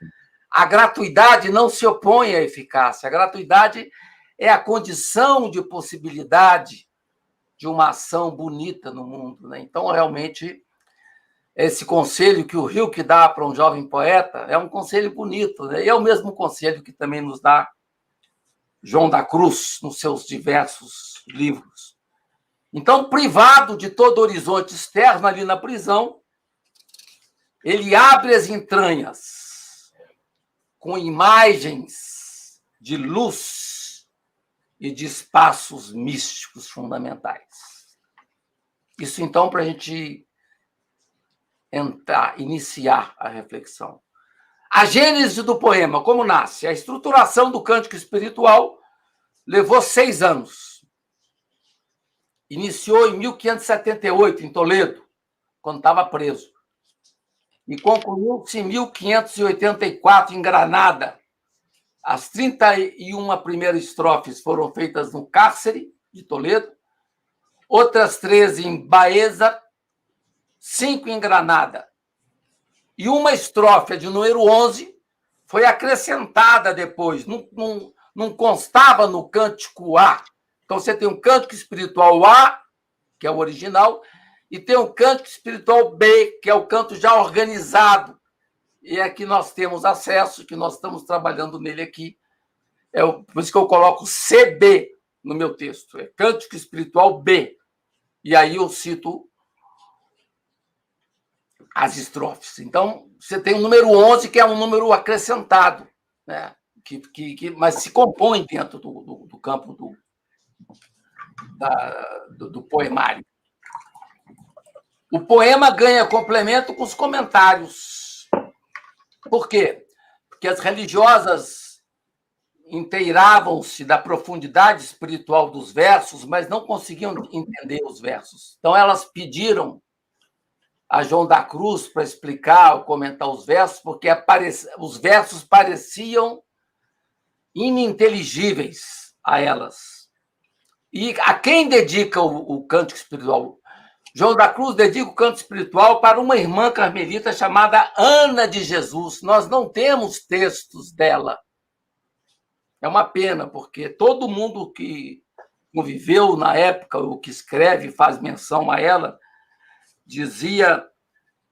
a gratuidade não se opõe à eficácia, a gratuidade é a condição de possibilidade de uma ação bonita no mundo. Né? Então, realmente, esse conselho que o Rilke dá para um jovem poeta é um conselho bonito, né? E é o mesmo conselho que também nos dá João da Cruz nos seus diversos livros. Então, privado de todo horizonte externo ali na prisão, ele abre as entranhas com imagens de luz e de espaços místicos fundamentais. Isso, então, para a gente iniciar a reflexão. A gênese do poema, como nasce? A estruturação do cântico espiritual levou 6 anos. Iniciou em 1578, em Toledo, quando estava preso. E concluiu-se em 1584, em Granada. As 31 primeiras estrofes foram feitas no cárcere de Toledo, outras 13 em Baeza, 5 em Granada. E uma estrofe, de número 11, foi acrescentada depois, não constava no cântico A. Então, você tem um cântico espiritual A, que é o original, e tem um cântico espiritual B, que é o canto já organizado. E é que nós temos acesso, que nós estamos trabalhando nele aqui. Por isso que eu coloco CB no meu texto, é Cântico Espiritual B. E aí eu cito as estrofes. Então, você tem o número 11, que é um número acrescentado, né? Mas se compõe dentro do campo do poemário. O poema ganha complemento com os comentários. Por quê? Porque as religiosas inteiravam-se da profundidade espiritual dos versos, mas não conseguiam entender os versos. Então, elas pediram a João da Cruz para explicar ou comentar os versos, porque os versos pareciam ininteligíveis a elas. E a quem dedica o cântico espiritual? João da Cruz dedica o canto espiritual para uma irmã carmelita chamada Ana de Jesus. Nós não temos textos dela. É uma pena, porque todo mundo que conviveu na época, ou que escreve, faz menção a ela, dizia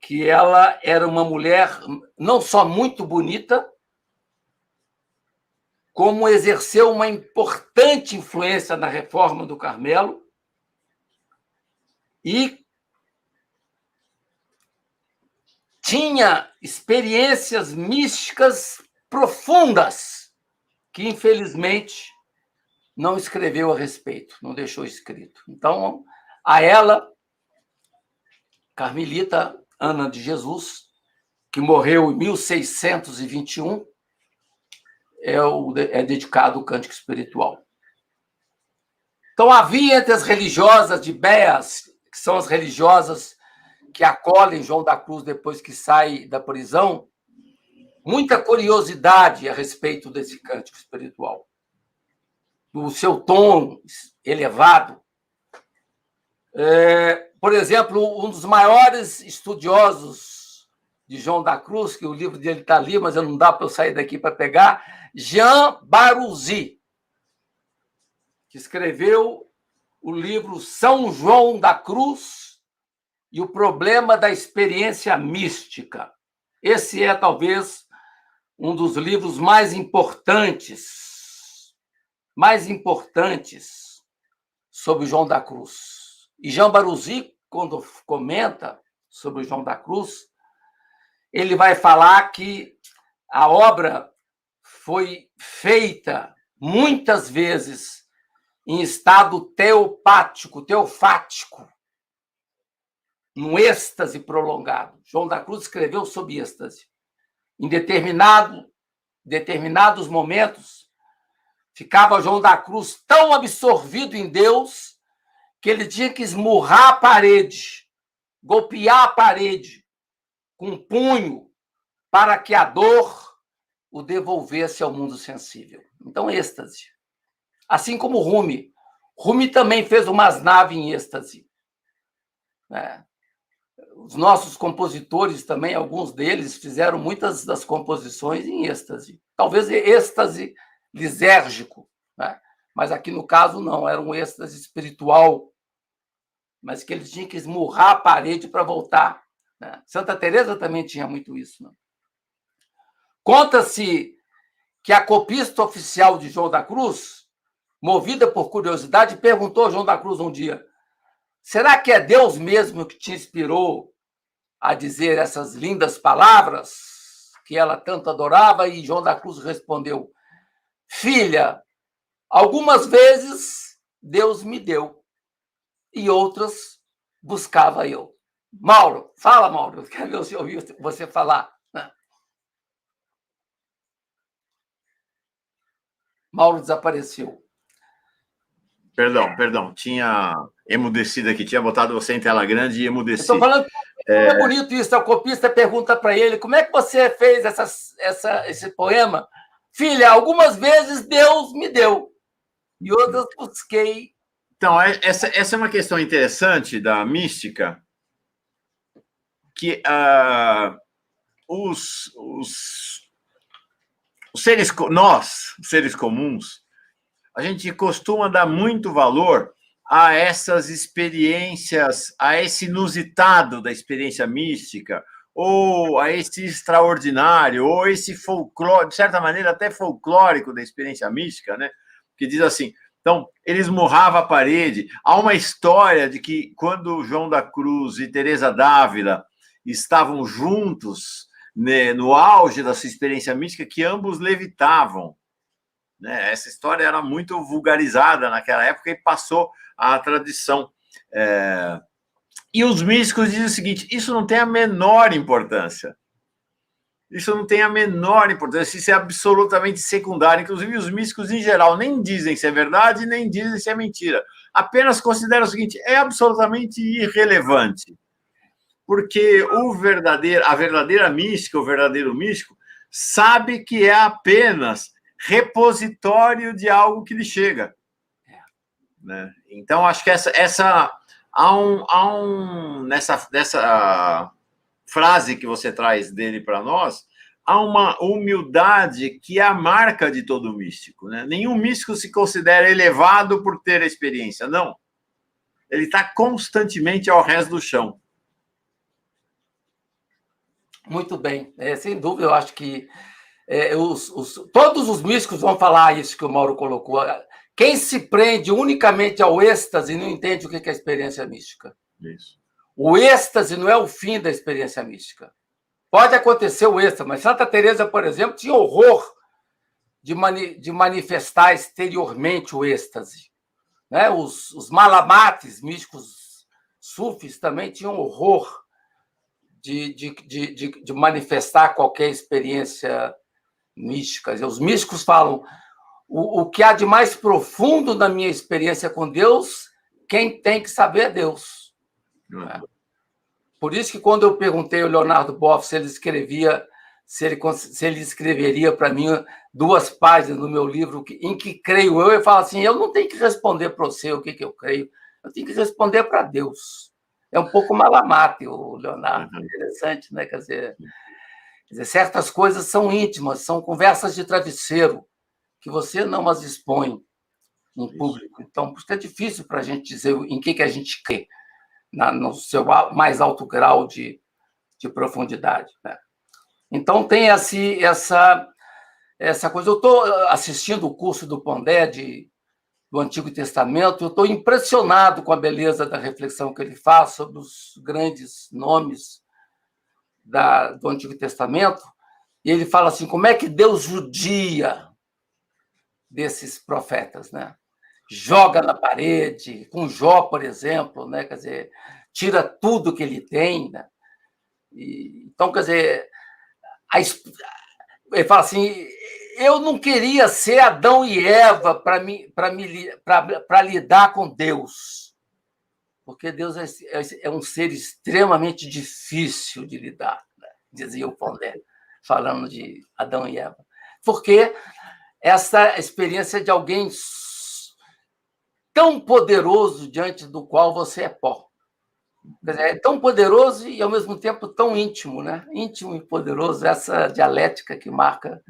que ela era uma mulher não só muito bonita, como exerceu uma importante influência na reforma do Carmelo, e tinha experiências místicas profundas que, infelizmente, não escreveu a respeito, não deixou escrito. Então, a ela, Carmelita Ana de Jesus, que morreu em 1621, é dedicado o cântico espiritual. Então, havia entre as religiosas de Béas, que são as religiosas que acolhem João da Cruz depois que sai da prisão, muita curiosidade a respeito desse cântico espiritual. O seu tom elevado. Por exemplo, um dos maiores estudiosos de João da Cruz, que o livro dele está ali, mas não dá para eu sair daqui para pegar, Jean Baruzzi, que escreveu o livro São João da Cruz e o Problema da Experiência Mística. Esse é, talvez, um dos livros mais importantes sobre João da Cruz. E Jean Baruzzi, quando comenta sobre João da Cruz, ele vai falar que a obra foi feita muitas vezes em estado teofático, num êxtase prolongado. João da Cruz escreveu sobre êxtase. Em determinados momentos, ficava João da Cruz tão absorvido em Deus que ele tinha que esmurrar a parede, golpear a parede com um punho para que a dor o devolvesse ao mundo sensível. Então, êxtase. Assim como Rumi. Rumi também fez umas naves em êxtase. Os nossos compositores também, alguns deles, fizeram muitas das composições em êxtase. Talvez êxtase lisérgico, né? Mas aqui no caso não, era um êxtase espiritual, mas que ele tinha que esmurrar a parede para voltar, né? Santa Teresa também tinha muito isso, né? Conta-se que a copista oficial de João da Cruz, movida por curiosidade, perguntou a João da Cruz um dia: será que é Deus mesmo que te inspirou a dizer essas lindas palavras que ela tanto adorava? E João da Cruz respondeu: filha, algumas vezes Deus me deu e outras buscava eu. Mauro, fala, Mauro, eu quero ouvir você falar. Mauro desapareceu. Perdão, tinha emudecido aqui, tinha botado você em tela grande e emudeci. Estou falando que é bonito isso. A copista pergunta para ele: como é que você fez esse poema? Filha, algumas vezes Deus me deu e outras busquei. Então, essa é uma questão interessante da mística, que nós, seres comuns, a gente costuma dar muito valor a essas experiências, a esse inusitado da experiência mística, ou a esse extraordinário, ou esse folclore, de certa maneira até folclórico da experiência mística, né? Que diz assim, então, ele esmurrava a parede. Há uma história de que quando João da Cruz e Teresa d'Ávila estavam juntos, né, no auge da sua experiência mística, que ambos levitavam. Né? Essa história era muito vulgarizada naquela época e passou à tradição. E os místicos dizem o seguinte: isso não tem a menor importância. Isso não tem a menor importância, isso é absolutamente secundário. Inclusive, os místicos, em geral, nem dizem se é verdade, nem dizem se é mentira. Apenas consideram o seguinte: é absolutamente irrelevante. Porque a verdadeira mística, o verdadeiro místico, sabe que é apenas repositório de algo que lhe chega. Né? Então, acho que nessa frase que você traz dele para nós, há uma humildade que é a marca de todo místico. Né? Nenhum místico se considera elevado por ter a experiência, não. Ele está constantemente ao rés do chão. Muito bem. Sem dúvida, eu acho que todos os místicos vão falar isso que o Mauro colocou. Quem se prende unicamente ao êxtase não entende o que é a experiência mística. Isso. O êxtase não é o fim da experiência mística. Pode acontecer o êxtase, mas Santa Teresa, por exemplo, tinha horror de manifestar exteriormente o êxtase. Né? Os malamates místicos sufis também tinham horror de manifestar qualquer experiência mística. Os místicos falam: o que há de mais profundo na minha experiência com Deus, quem tem que saber é Deus. Né? Por isso que quando eu perguntei ao Leonardo Boff se ele escreveria para mim 2 páginas no meu livro em que creio eu falo assim: eu não tenho que responder para você o que eu creio, eu tenho que responder para Deus. É um pouco malamate, o Leonardo. Interessante, né? Quer dizer, certas coisas são íntimas, são conversas de travesseiro, que você não as expõe em público. Então, por isso é difícil para a gente dizer em que a gente crê, no seu mais alto grau de profundidade. Né? Então, tem essa coisa. Eu estou assistindo o curso do Pondé do Antigo Testamento, eu estou impressionado com a beleza da reflexão que ele faz sobre os grandes nomes do Antigo Testamento, e ele fala assim: como é que Deus judia desses profetas, né? Joga na parede, com Jó, por exemplo, né? Quer dizer, tira tudo que ele tem, né? Então, quer dizer, ele fala assim: eu não queria ser Adão e Eva para lidar com Deus, porque Deus é um ser extremamente difícil de lidar, né? Dizia o Pondé, falando de Adão e Eva. Porque essa experiência de alguém tão poderoso diante do qual você é pó. Quer dizer, é tão poderoso e, ao mesmo tempo, tão íntimo, né? Íntimo e poderoso, essa dialética que marca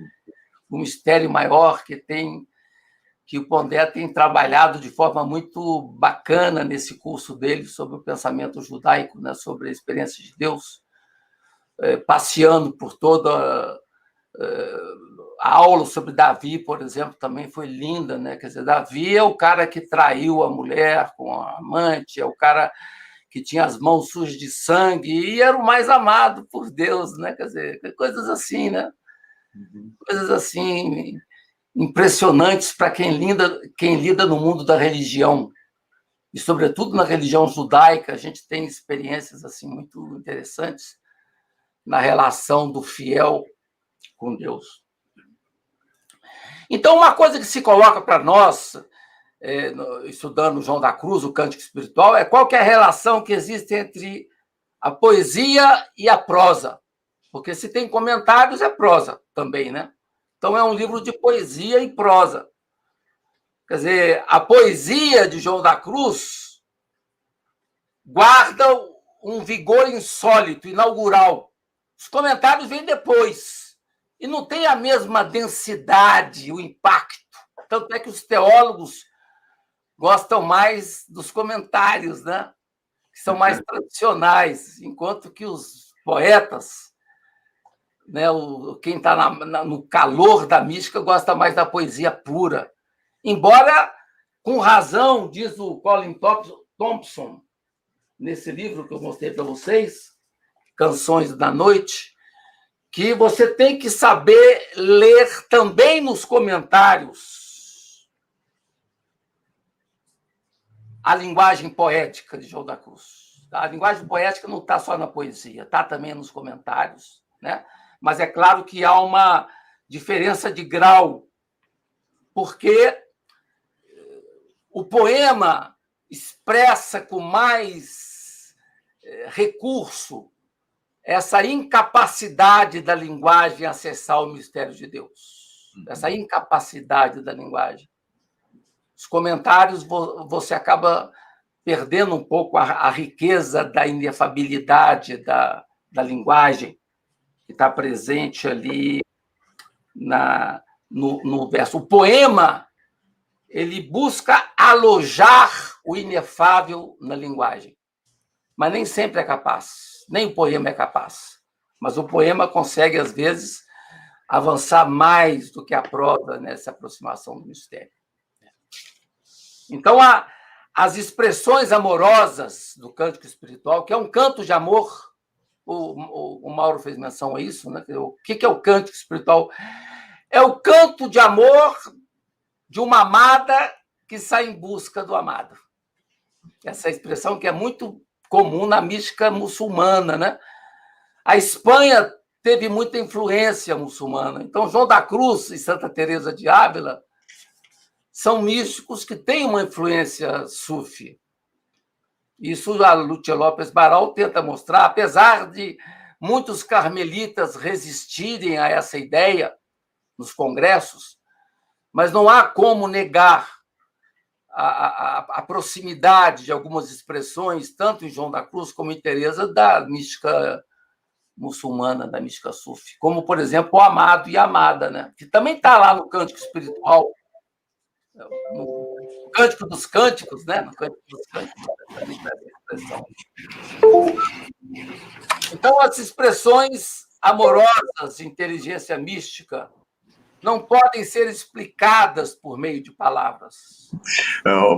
o mistério maior que o Pondé tem trabalhado de forma muito bacana nesse curso dele sobre o pensamento judaico, né? Sobre a experiência de Deus, passeando por toda a aula sobre Davi, por exemplo, também foi linda, né? Quer dizer, Davi é o cara que traiu a mulher com a amante, é o cara que tinha as mãos sujas de sangue e era o mais amado por Deus, né? Quer dizer, coisas assim, né? Coisas assim impressionantes para quem lida no mundo da religião. E, sobretudo, na religião judaica, a gente tem experiências assim muito interessantes na relação do fiel com Deus. Então, uma coisa que se coloca para nós, estudando João da Cruz, o Cântico Espiritual, é qual que é a relação que existe entre a poesia e a prosa. Porque se tem comentários, é prosa também, né? Então, é um livro de poesia e prosa. Quer dizer, a poesia de João da Cruz guarda um vigor insólito, inaugural. Os comentários vêm depois. E não tem a mesma densidade, o impacto. Tanto é que os teólogos gostam mais dos comentários, né? Que são mais tradicionais, enquanto que os poetas, né, quem está no calor da mística, gosta mais da poesia pura. Embora, com razão, diz o Colin Thompson, nesse livro que eu mostrei para vocês, Canções da Noite, que você tem que saber ler também nos comentários a linguagem poética de João da Cruz. A linguagem poética não está só na poesia, está também nos comentários, né? Mas é claro que há uma diferença de grau, porque o poema expressa com mais recurso essa incapacidade da linguagem acessar o mistério de Deus. Essa incapacidade da linguagem. Os comentários, você acaba perdendo um pouco a riqueza da inefabilidade da linguagem que está presente ali no verso. O poema, ele busca alojar o inefável na linguagem, mas nem sempre é capaz, nem o poema é capaz. Mas o poema consegue, às vezes, avançar mais do que a prosa nessa aproximação do mistério. Então, as expressões amorosas do cântico espiritual, que é um canto de amor, o Mauro fez menção a isso, né? O que é o cântico espiritual? É o canto de amor de uma amada que sai em busca do amado. Essa expressão que é muito comum na mística muçulmana, né? A Espanha teve muita influência muçulmana. Então, João da Cruz e Santa Teresa de Ávila são místicos que têm uma influência sufi. Isso a Lúcia Lopes Barral tenta mostrar, apesar de muitos carmelitas resistirem a essa ideia nos congressos, mas não há como negar a proximidade de algumas expressões, tanto em João da Cruz como em Teresa, da mística muçulmana, da mística sufi, como, por exemplo, o amado e a amada, né? Que também está lá no Cântico Espiritual, no Cântico dos Cânticos, né? No Cântico dos Cânticos, também está essa expressão. Então, as expressões amorosas de inteligência mística não podem ser explicadas por meio de palavras.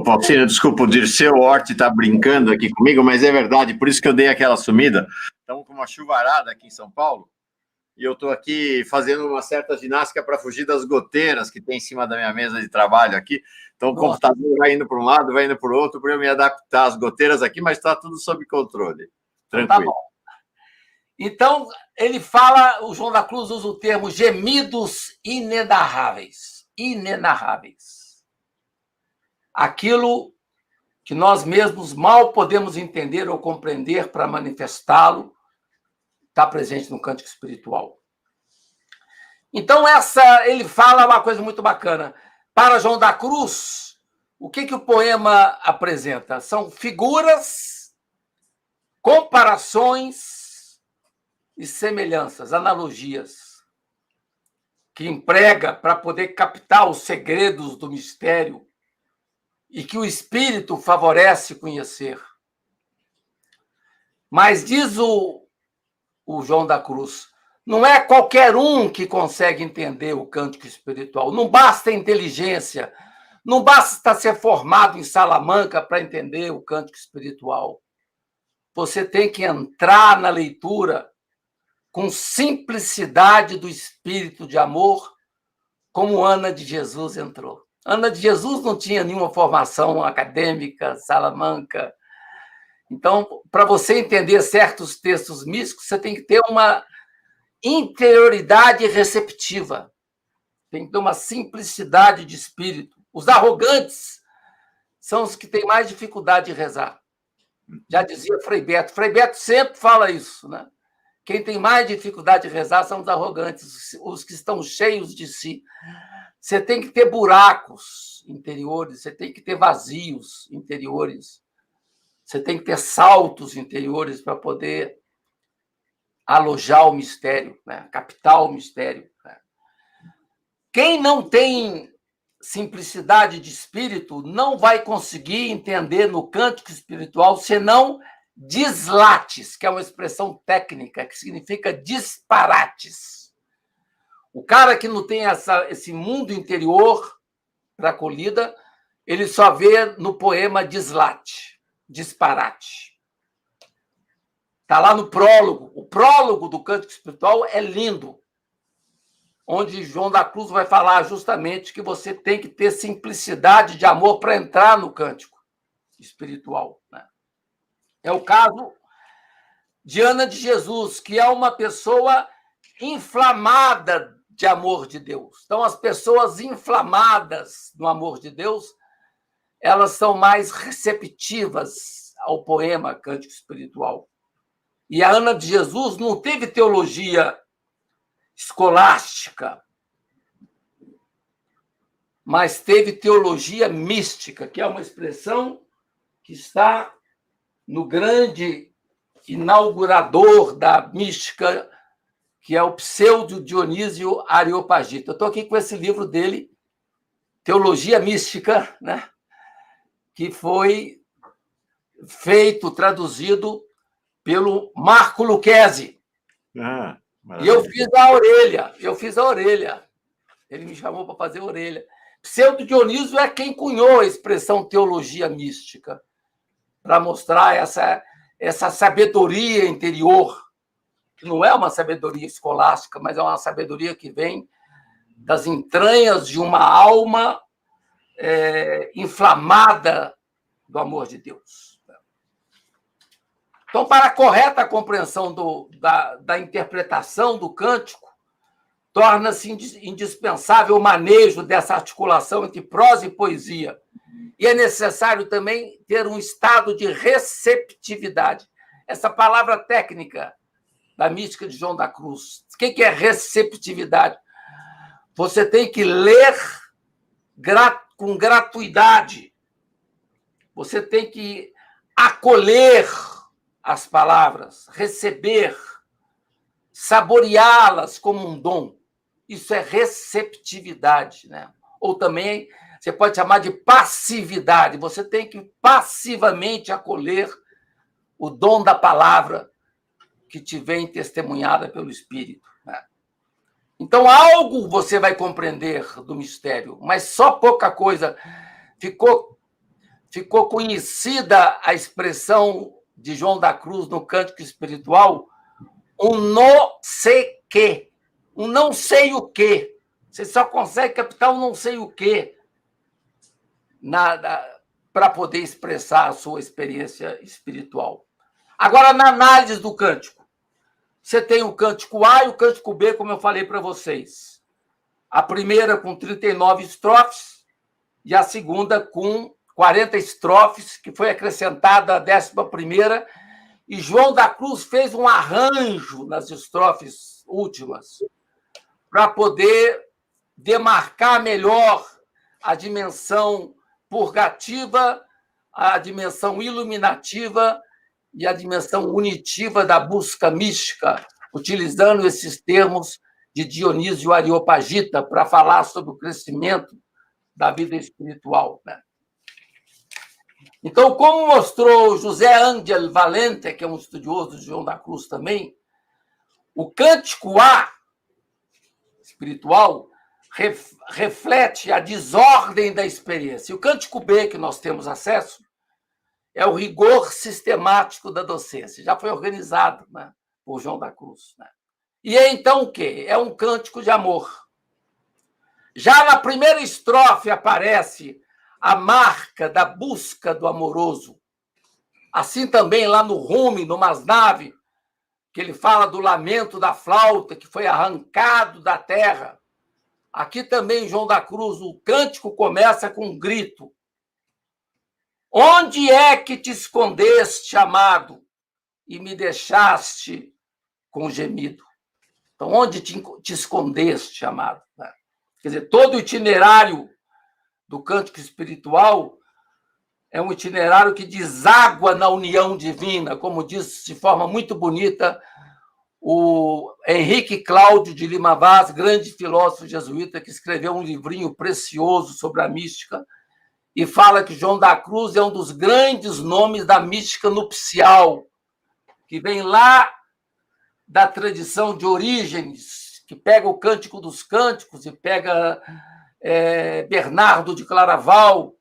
Faustino, desculpa, o Dirceu Hort está brincando aqui comigo, mas é verdade, por isso que eu dei aquela sumida. Estamos com uma chuvarada aqui em São Paulo, e eu estou aqui fazendo uma certa ginástica para fugir das goteiras que tem em cima da minha mesa de trabalho aqui. Então, o computador vai indo para um lado, vai indo para o outro, para eu me adaptar às goteiras aqui, mas está tudo sob controle. Tranquilo. Tá bom. Então, ele fala, o João da Cruz usa o termo gemidos inenarráveis. Inenarráveis. Aquilo que nós mesmos mal podemos entender ou compreender para manifestá-lo, está presente no cântico espiritual. Então, ele fala uma coisa muito bacana. Para João da Cruz, o que o poema apresenta? São figuras, comparações e semelhanças, analogias, que emprega para poder captar os segredos do mistério e que o espírito favorece conhecer. Mas diz o João da Cruz, não é qualquer um que consegue entender o cântico espiritual. Não basta inteligência, não basta ser formado em Salamanca para entender o cântico espiritual. Você tem que entrar na leitura com simplicidade do espírito de amor, como Ana de Jesus entrou. Ana de Jesus não tinha nenhuma formação acadêmica, Salamanca. Então, para você entender certos textos místicos, você tem que ter uma interioridade receptiva, tem que ter uma simplicidade de espírito. Os arrogantes são os que têm mais dificuldade de rezar. Já dizia Frei Beto. Frei Beto sempre fala isso, né? Quem tem mais dificuldade de rezar são os arrogantes, os que estão cheios de si. Você tem que ter buracos interiores, você tem que ter vazios interiores, você tem que ter saltos interiores para poder alojar o mistério, né? Captar o mistério. Né? Quem não tem simplicidade de espírito não vai conseguir entender no cântico espiritual senão dislates, que é uma expressão técnica que significa disparates. O cara que não tem esse mundo interior para acolhida, ele só vê no poema dislate, disparate. Está lá no prólogo. O prólogo do Cântico Espiritual é lindo, onde João da Cruz vai falar justamente que você tem que ter simplicidade de amor para entrar no cântico espiritual. Né? É o caso de Ana de Jesus, que é uma pessoa inflamada de amor de Deus. Então, as pessoas inflamadas no amor de Deus, elas são mais receptivas ao poema Cântico Espiritual. E a Ana de Jesus não teve teologia escolástica, mas teve teologia mística, que é uma expressão que está no grande inaugurador da mística, que é o pseudo Dionísio Areopagita. Eu estou aqui com esse livro dele, Teologia Mística, né? Que foi traduzido pelo Marco Lucchesi. E eu fiz a orelha. Ele me chamou para fazer a orelha. Pseudo-Dionísio é quem cunhou a expressão teologia mística, para mostrar essa sabedoria interior, que não é uma sabedoria escolástica, mas é uma sabedoria que vem das entranhas de uma alma inflamada do amor de Deus. Então, para a correta compreensão da interpretação do cântico, torna-se indispensável o manejo dessa articulação entre prosa e poesia. E é necessário também ter um estado de receptividade. Essa palavra técnica da mística de João da Cruz. O que é receptividade? Você tem que ler com gratuidade. Você tem que acolher as palavras, receber, saboreá-las como um dom. Isso é receptividade, né? Ou também você pode chamar de passividade. Você tem que passivamente acolher o dom da palavra que te vem testemunhada pelo Espírito, né? Então, algo você vai compreender do mistério, mas só pouca coisa. Ficou conhecida a expressão de João da Cruz no Cântico Espiritual, um não sei quê. Um não sei o quê. Você só consegue captar um não sei o quê para poder expressar a sua experiência espiritual. Agora, na análise do cântico, você tem o cântico A e o cântico B, como eu falei para vocês. A primeira com 39 estrofes e a segunda com 40 estrofes, que foi acrescentada a 11ª, e João da Cruz fez um arranjo nas estrofes últimas para poder demarcar melhor a dimensão purgativa, a dimensão iluminativa e a dimensão unitiva da busca mística, utilizando esses termos de Dionísio Areopagita para falar sobre o crescimento da vida espiritual, né? Então, como mostrou José Ángel Valente, que é um estudioso de João da Cruz também, o cântico A espiritual reflete a desordem da experiência. E o cântico B, que nós temos acesso, é o rigor sistemático da docência. Já foi organizado, né, por João da Cruz, né? E é então o quê? É um cântico de amor. Já na primeira estrofe aparece a marca da busca do amoroso. Assim também lá no Rumi, no Masnavi, que ele fala do lamento da flauta que foi arrancado da terra. Aqui também, João da Cruz, o cântico começa com um grito. Onde é que te escondeste, amado, e me deixaste com gemido? Então, onde te escondeste, amado? Quer dizer, todo o itinerário do cântico espiritual é um itinerário que deságua na união divina, como diz de forma muito bonita o Henrique Cláudio de Lima Vaz, grande filósofo jesuíta, que escreveu um livrinho precioso sobre a mística, e fala que João da Cruz é um dos grandes nomes da mística nupcial, que vem lá da tradição de Orígenes, que pega o Cântico dos Cânticos e pega Bernardo de Claraval,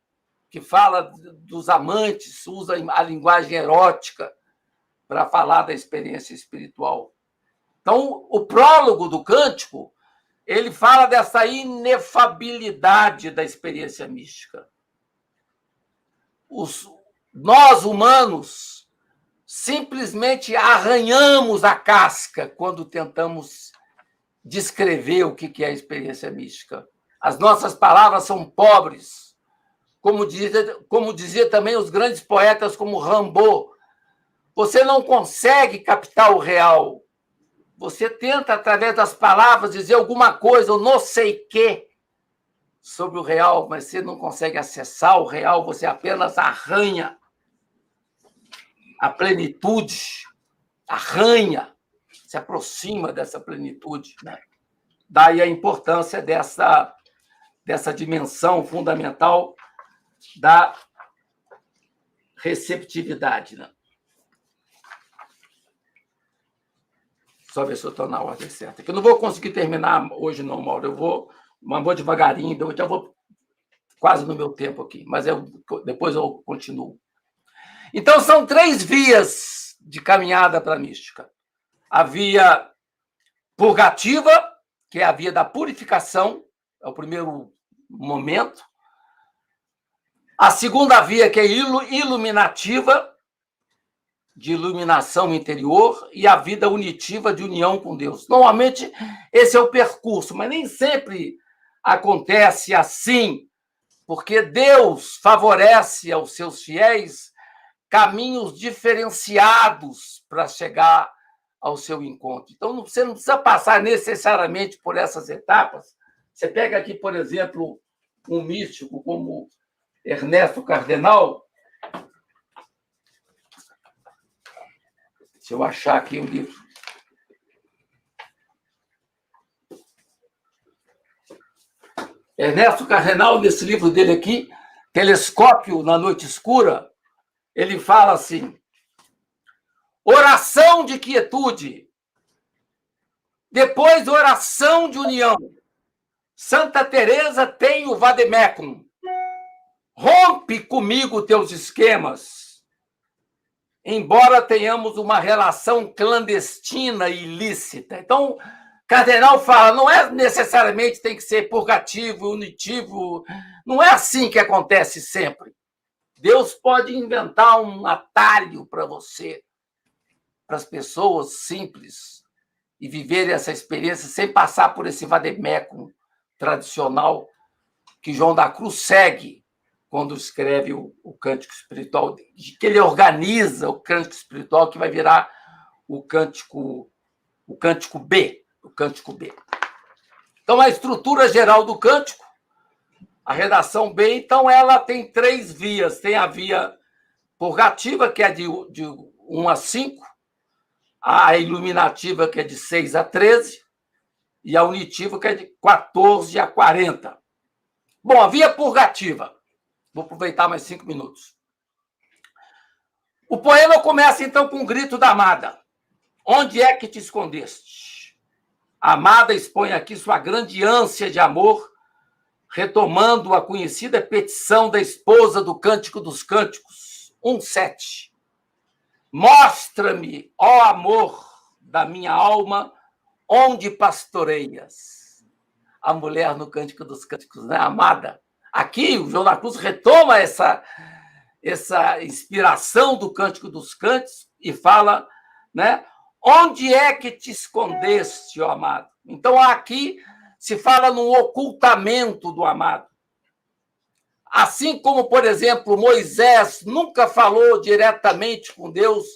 que fala dos amantes, usa a linguagem erótica para falar da experiência espiritual. Então, o prólogo do cântico, ele fala dessa inefabilidade da experiência mística. Nós, humanos, simplesmente arranhamos a casca quando tentamos descrever o que é a experiência mística. As nossas palavras são pobres. Como dizia também os grandes poetas como Rimbaud, você não consegue captar o real. Você tenta, através das palavras, dizer alguma coisa, ou não sei quê, sobre o real, mas você não consegue acessar o real, você apenas arranha a plenitude, arranha, se aproxima dessa plenitude, né? Daí a importância dessa dimensão fundamental da receptividade, né? Só ver se eu estou na ordem certa. Que eu não vou conseguir terminar hoje, não, Mauro. Mas vou devagarinho, eu já vou quase no meu tempo aqui, mas depois eu continuo. Então, são 3 vias de caminhada para a mística. A via purgativa, que é a via da purificação, é o primeiro momento. A segunda via, que é iluminativa, de iluminação interior, e a vida unitiva de união com Deus. Normalmente, esse é o percurso, mas nem sempre acontece assim, porque Deus favorece aos seus fiéis caminhos diferenciados para chegar ao seu encontro. Então, você não precisa passar necessariamente por essas etapas. Você pega aqui, por exemplo, um místico como Ernesto Cardenal. Se eu achar aqui o livro. Ernesto Cardenal, nesse livro dele aqui, Telescópio na Noite Escura, ele fala assim: oração de quietude, depois oração de união. Santa Teresa tem o vademecum. Rompe comigo teus esquemas, embora tenhamos uma relação clandestina e ilícita. Então, Cardenal fala, não é necessariamente tem que ser purgativo, unitivo, não é assim que acontece sempre. Deus pode inventar um atalho para você, para as pessoas simples, e viverem essa experiência sem passar por esse vademecum tradicional que João da Cruz segue quando escreve o Cântico Espiritual, que ele organiza o Cântico Espiritual, que vai virar o Cântico B. O Cântico B. Então, a estrutura geral do Cântico, a redação B, então, ela tem 3 vias. Tem a via purgativa, que é de 1 a 5, a iluminativa, que é de 6 a 13, e a unitiva, que é de 14 a 40. Bom, a via purgativa. Vou aproveitar mais 5 minutos. O poema começa, então, com o grito da amada. Onde é que te escondeste? A amada expõe aqui sua grande ânsia de amor, retomando a conhecida petição da esposa do Cântico dos Cânticos, 1:7. Mostra-me, ó amor da minha alma, onde pastoreias. A mulher no Cântico dos Cânticos, né? Amada. Aqui, o João da Cruz retoma essa inspiração do Cântico dos Cânticos e fala, né? Onde é que te escondeste, ó amado? Então, aqui se fala num ocultamento do amado. Assim como, por exemplo, Moisés nunca falou diretamente com Deus,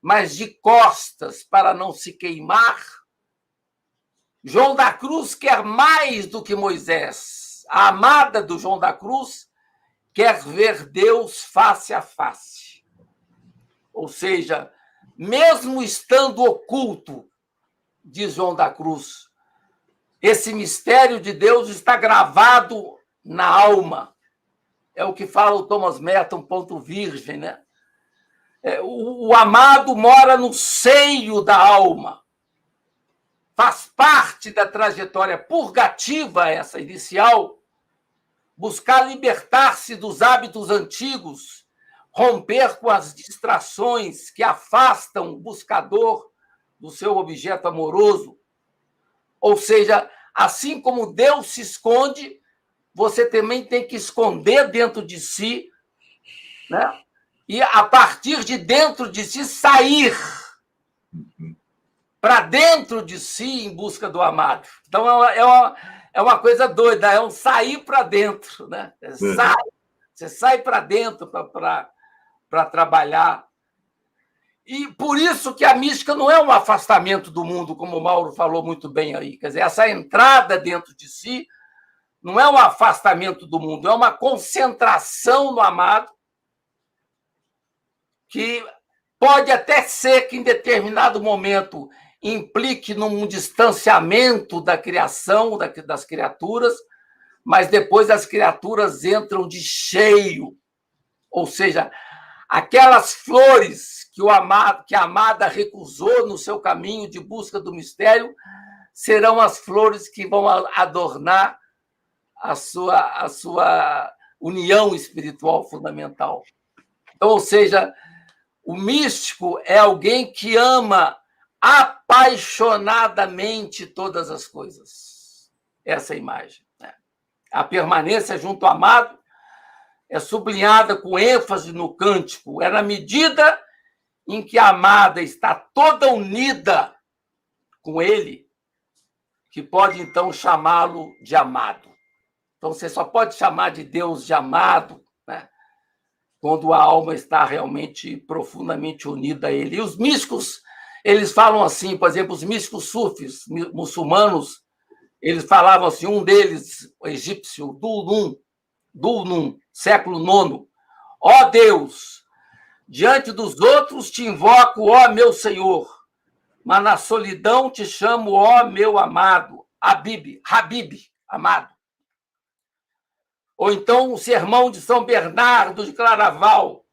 mas de costas para não se queimar, João da Cruz quer mais do que Moisés. A amada do João da Cruz quer ver Deus face a face. Ou seja, mesmo estando oculto, diz João da Cruz, esse mistério de Deus está gravado na alma. É o que fala o Thomas Merton, ponto virgem, né? O amado mora no seio da alma. Faz parte da trajetória purgativa, essa inicial, buscar libertar-se dos hábitos antigos, romper com as distrações que afastam o buscador do seu objeto amoroso. Ou seja, assim como Deus se esconde, você também tem que esconder dentro de si, né? E, a partir de dentro de si, sair para dentro de si em busca do amado. Então, é uma coisa doida, é um sair para dentro, né? Você sai para dentro para trabalhar. E por isso que a mística não é um afastamento do mundo, como o Mauro falou muito bem aí. Quer dizer, essa entrada dentro de si não é um afastamento do mundo, é uma concentração no amado, que pode até ser que, em determinado momento, implique num distanciamento da criação, das criaturas, mas depois as criaturas entram de cheio. Ou seja, aquelas flores que a amada recusou no seu caminho de busca do mistério serão as flores que vão adornar a sua união espiritual fundamental. Então, ou seja, o místico é alguém que ama apaixonadamente todas as coisas. Essa é a imagem. Né? A permanência junto ao amado é sublinhada com ênfase no cântico. É na medida em que a amada está toda unida com ele, que pode, então, chamá-lo de amado. Então, você só pode chamar de Deus de amado, né, quando a alma está realmente profundamente unida a ele. E os místicos, eles falam assim, por exemplo, os místicos sufis muçulmanos, eles falavam assim, um deles, o egípcio, Dulnum, século IX, ó Deus, diante dos outros te invoco, ó meu Senhor, mas na solidão te chamo, ó meu amado, Habib, amado. Ou então o sermão de São Bernardo de Claraval,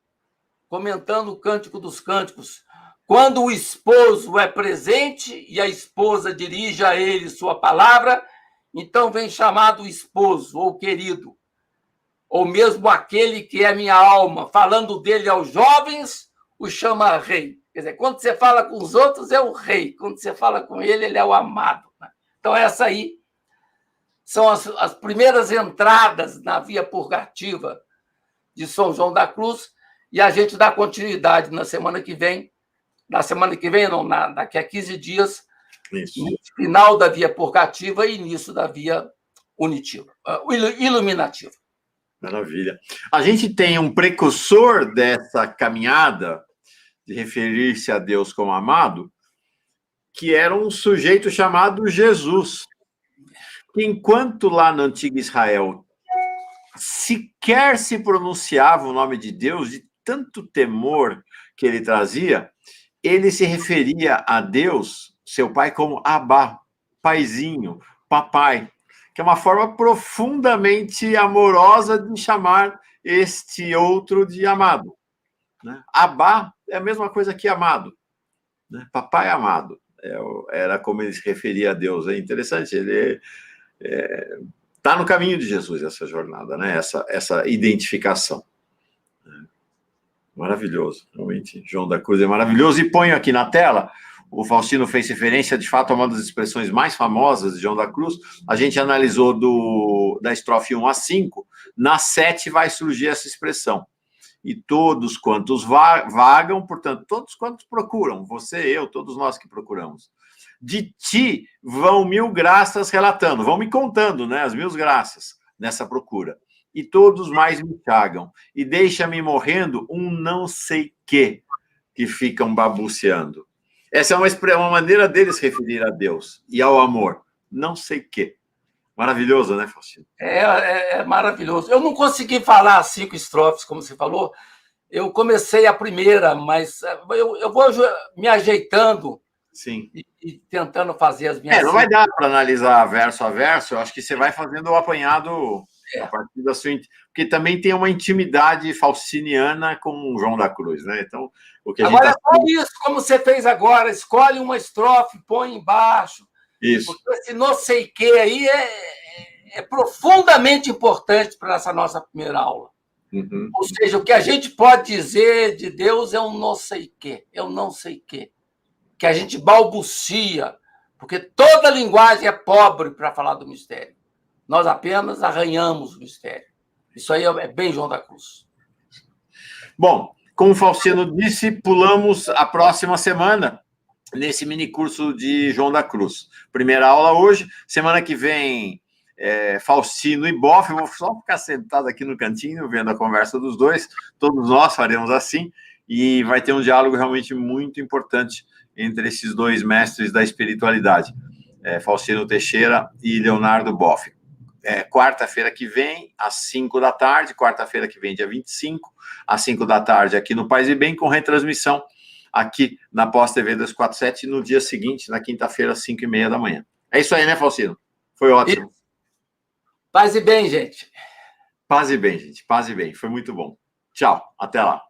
comentando o Cântico dos Cânticos, quando o esposo é presente e a esposa dirige a ele sua palavra, então vem chamado esposo ou querido, ou mesmo aquele que é minha alma, falando dele aos jovens, o chama rei. Quer dizer, quando você fala com os outros, é o rei. Quando você fala com ele, ele é o amado. Então, essa aí são as primeiras entradas na via purgativa de São João da Cruz, e a gente dá continuidade na semana que vem. Na semana que vem, não, daqui a 15 dias, Isso. no final da via purgativa e início da via unitiva, iluminativa. Maravilha. A gente tem um precursor dessa caminhada de referir-se a Deus como amado, que era um sujeito chamado Jesus, que enquanto lá no antigo Israel sequer se pronunciava o nome de Deus, de tanto temor que ele trazia, ele se referia a Deus, seu pai, como Abá, paizinho, papai, que é uma forma profundamente amorosa de chamar este outro de amado. Né? Abá é a mesma coisa que amado. Né? Papai amado. Era como ele se referia a Deus. É interessante, ele está no caminho de Jesus, essa jornada, né? Essa identificação. Maravilhoso, realmente. João da Cruz é maravilhoso. E ponho aqui na tela, o Faustino fez referência, de fato, a uma das expressões mais famosas de João da Cruz. A gente analisou da estrofe 1 a 5, na 7 vai surgir essa expressão. E todos quantos vagam, portanto, todos quantos procuram, você, eu, todos nós que procuramos. De ti vão 1000 graças relatando, vão me contando, né, as 1000 graças nessa procura. E todos mais me chagam, e deixa-me morrendo um não sei que ficam babuceando. Essa é uma maneira deles referir a Deus e ao amor. Não sei que. Maravilhoso, né, Faustino? É maravilhoso. Eu não consegui falar as 5 estrofes, como você falou. Eu comecei a primeira, mas eu vou me ajeitando. Sim. E tentando fazer as minhas... não vai dar para analisar verso a verso. Eu acho que você vai fazendo o apanhado a partir da sua... Porque também tem uma intimidade faustiniana com João da Cruz, né? Então, o que a agora gente é só isso, como você fez agora. Escolhe uma estrofe, põe embaixo. Isso. Porque esse não sei o que aí é profundamente importante para essa nossa primeira aula. Uhum. Ou seja, o que a gente pode dizer de Deus é um não sei o que, é um não sei o que a gente balbucia, porque toda linguagem é pobre para falar do mistério. Nós apenas arranhamos o mistério. Isso aí é bem João da Cruz. Bom, como o Faustino disse, pulamos a próxima semana nesse minicurso de João da Cruz. Primeira aula hoje, semana que vem, Faustino e Boff. Eu vou só ficar sentado aqui no cantinho, vendo a conversa dos dois. Todos nós faremos assim, e vai ter um diálogo realmente muito importante entre esses dois mestres da espiritualidade, Faustino Teixeira e Leonardo Boff. Quarta-feira que vem, às 5 da tarde, quarta-feira que vem, dia 25, às 5 da tarde, aqui no Paz e Bem, com retransmissão aqui na Pós TV 247, no dia seguinte, na quinta-feira, às 5h30 da manhã. É isso aí, né, Faustino? Foi ótimo. Paz e bem, gente. Paz e bem, gente. Paz e bem. Foi muito bom. Tchau. Até lá.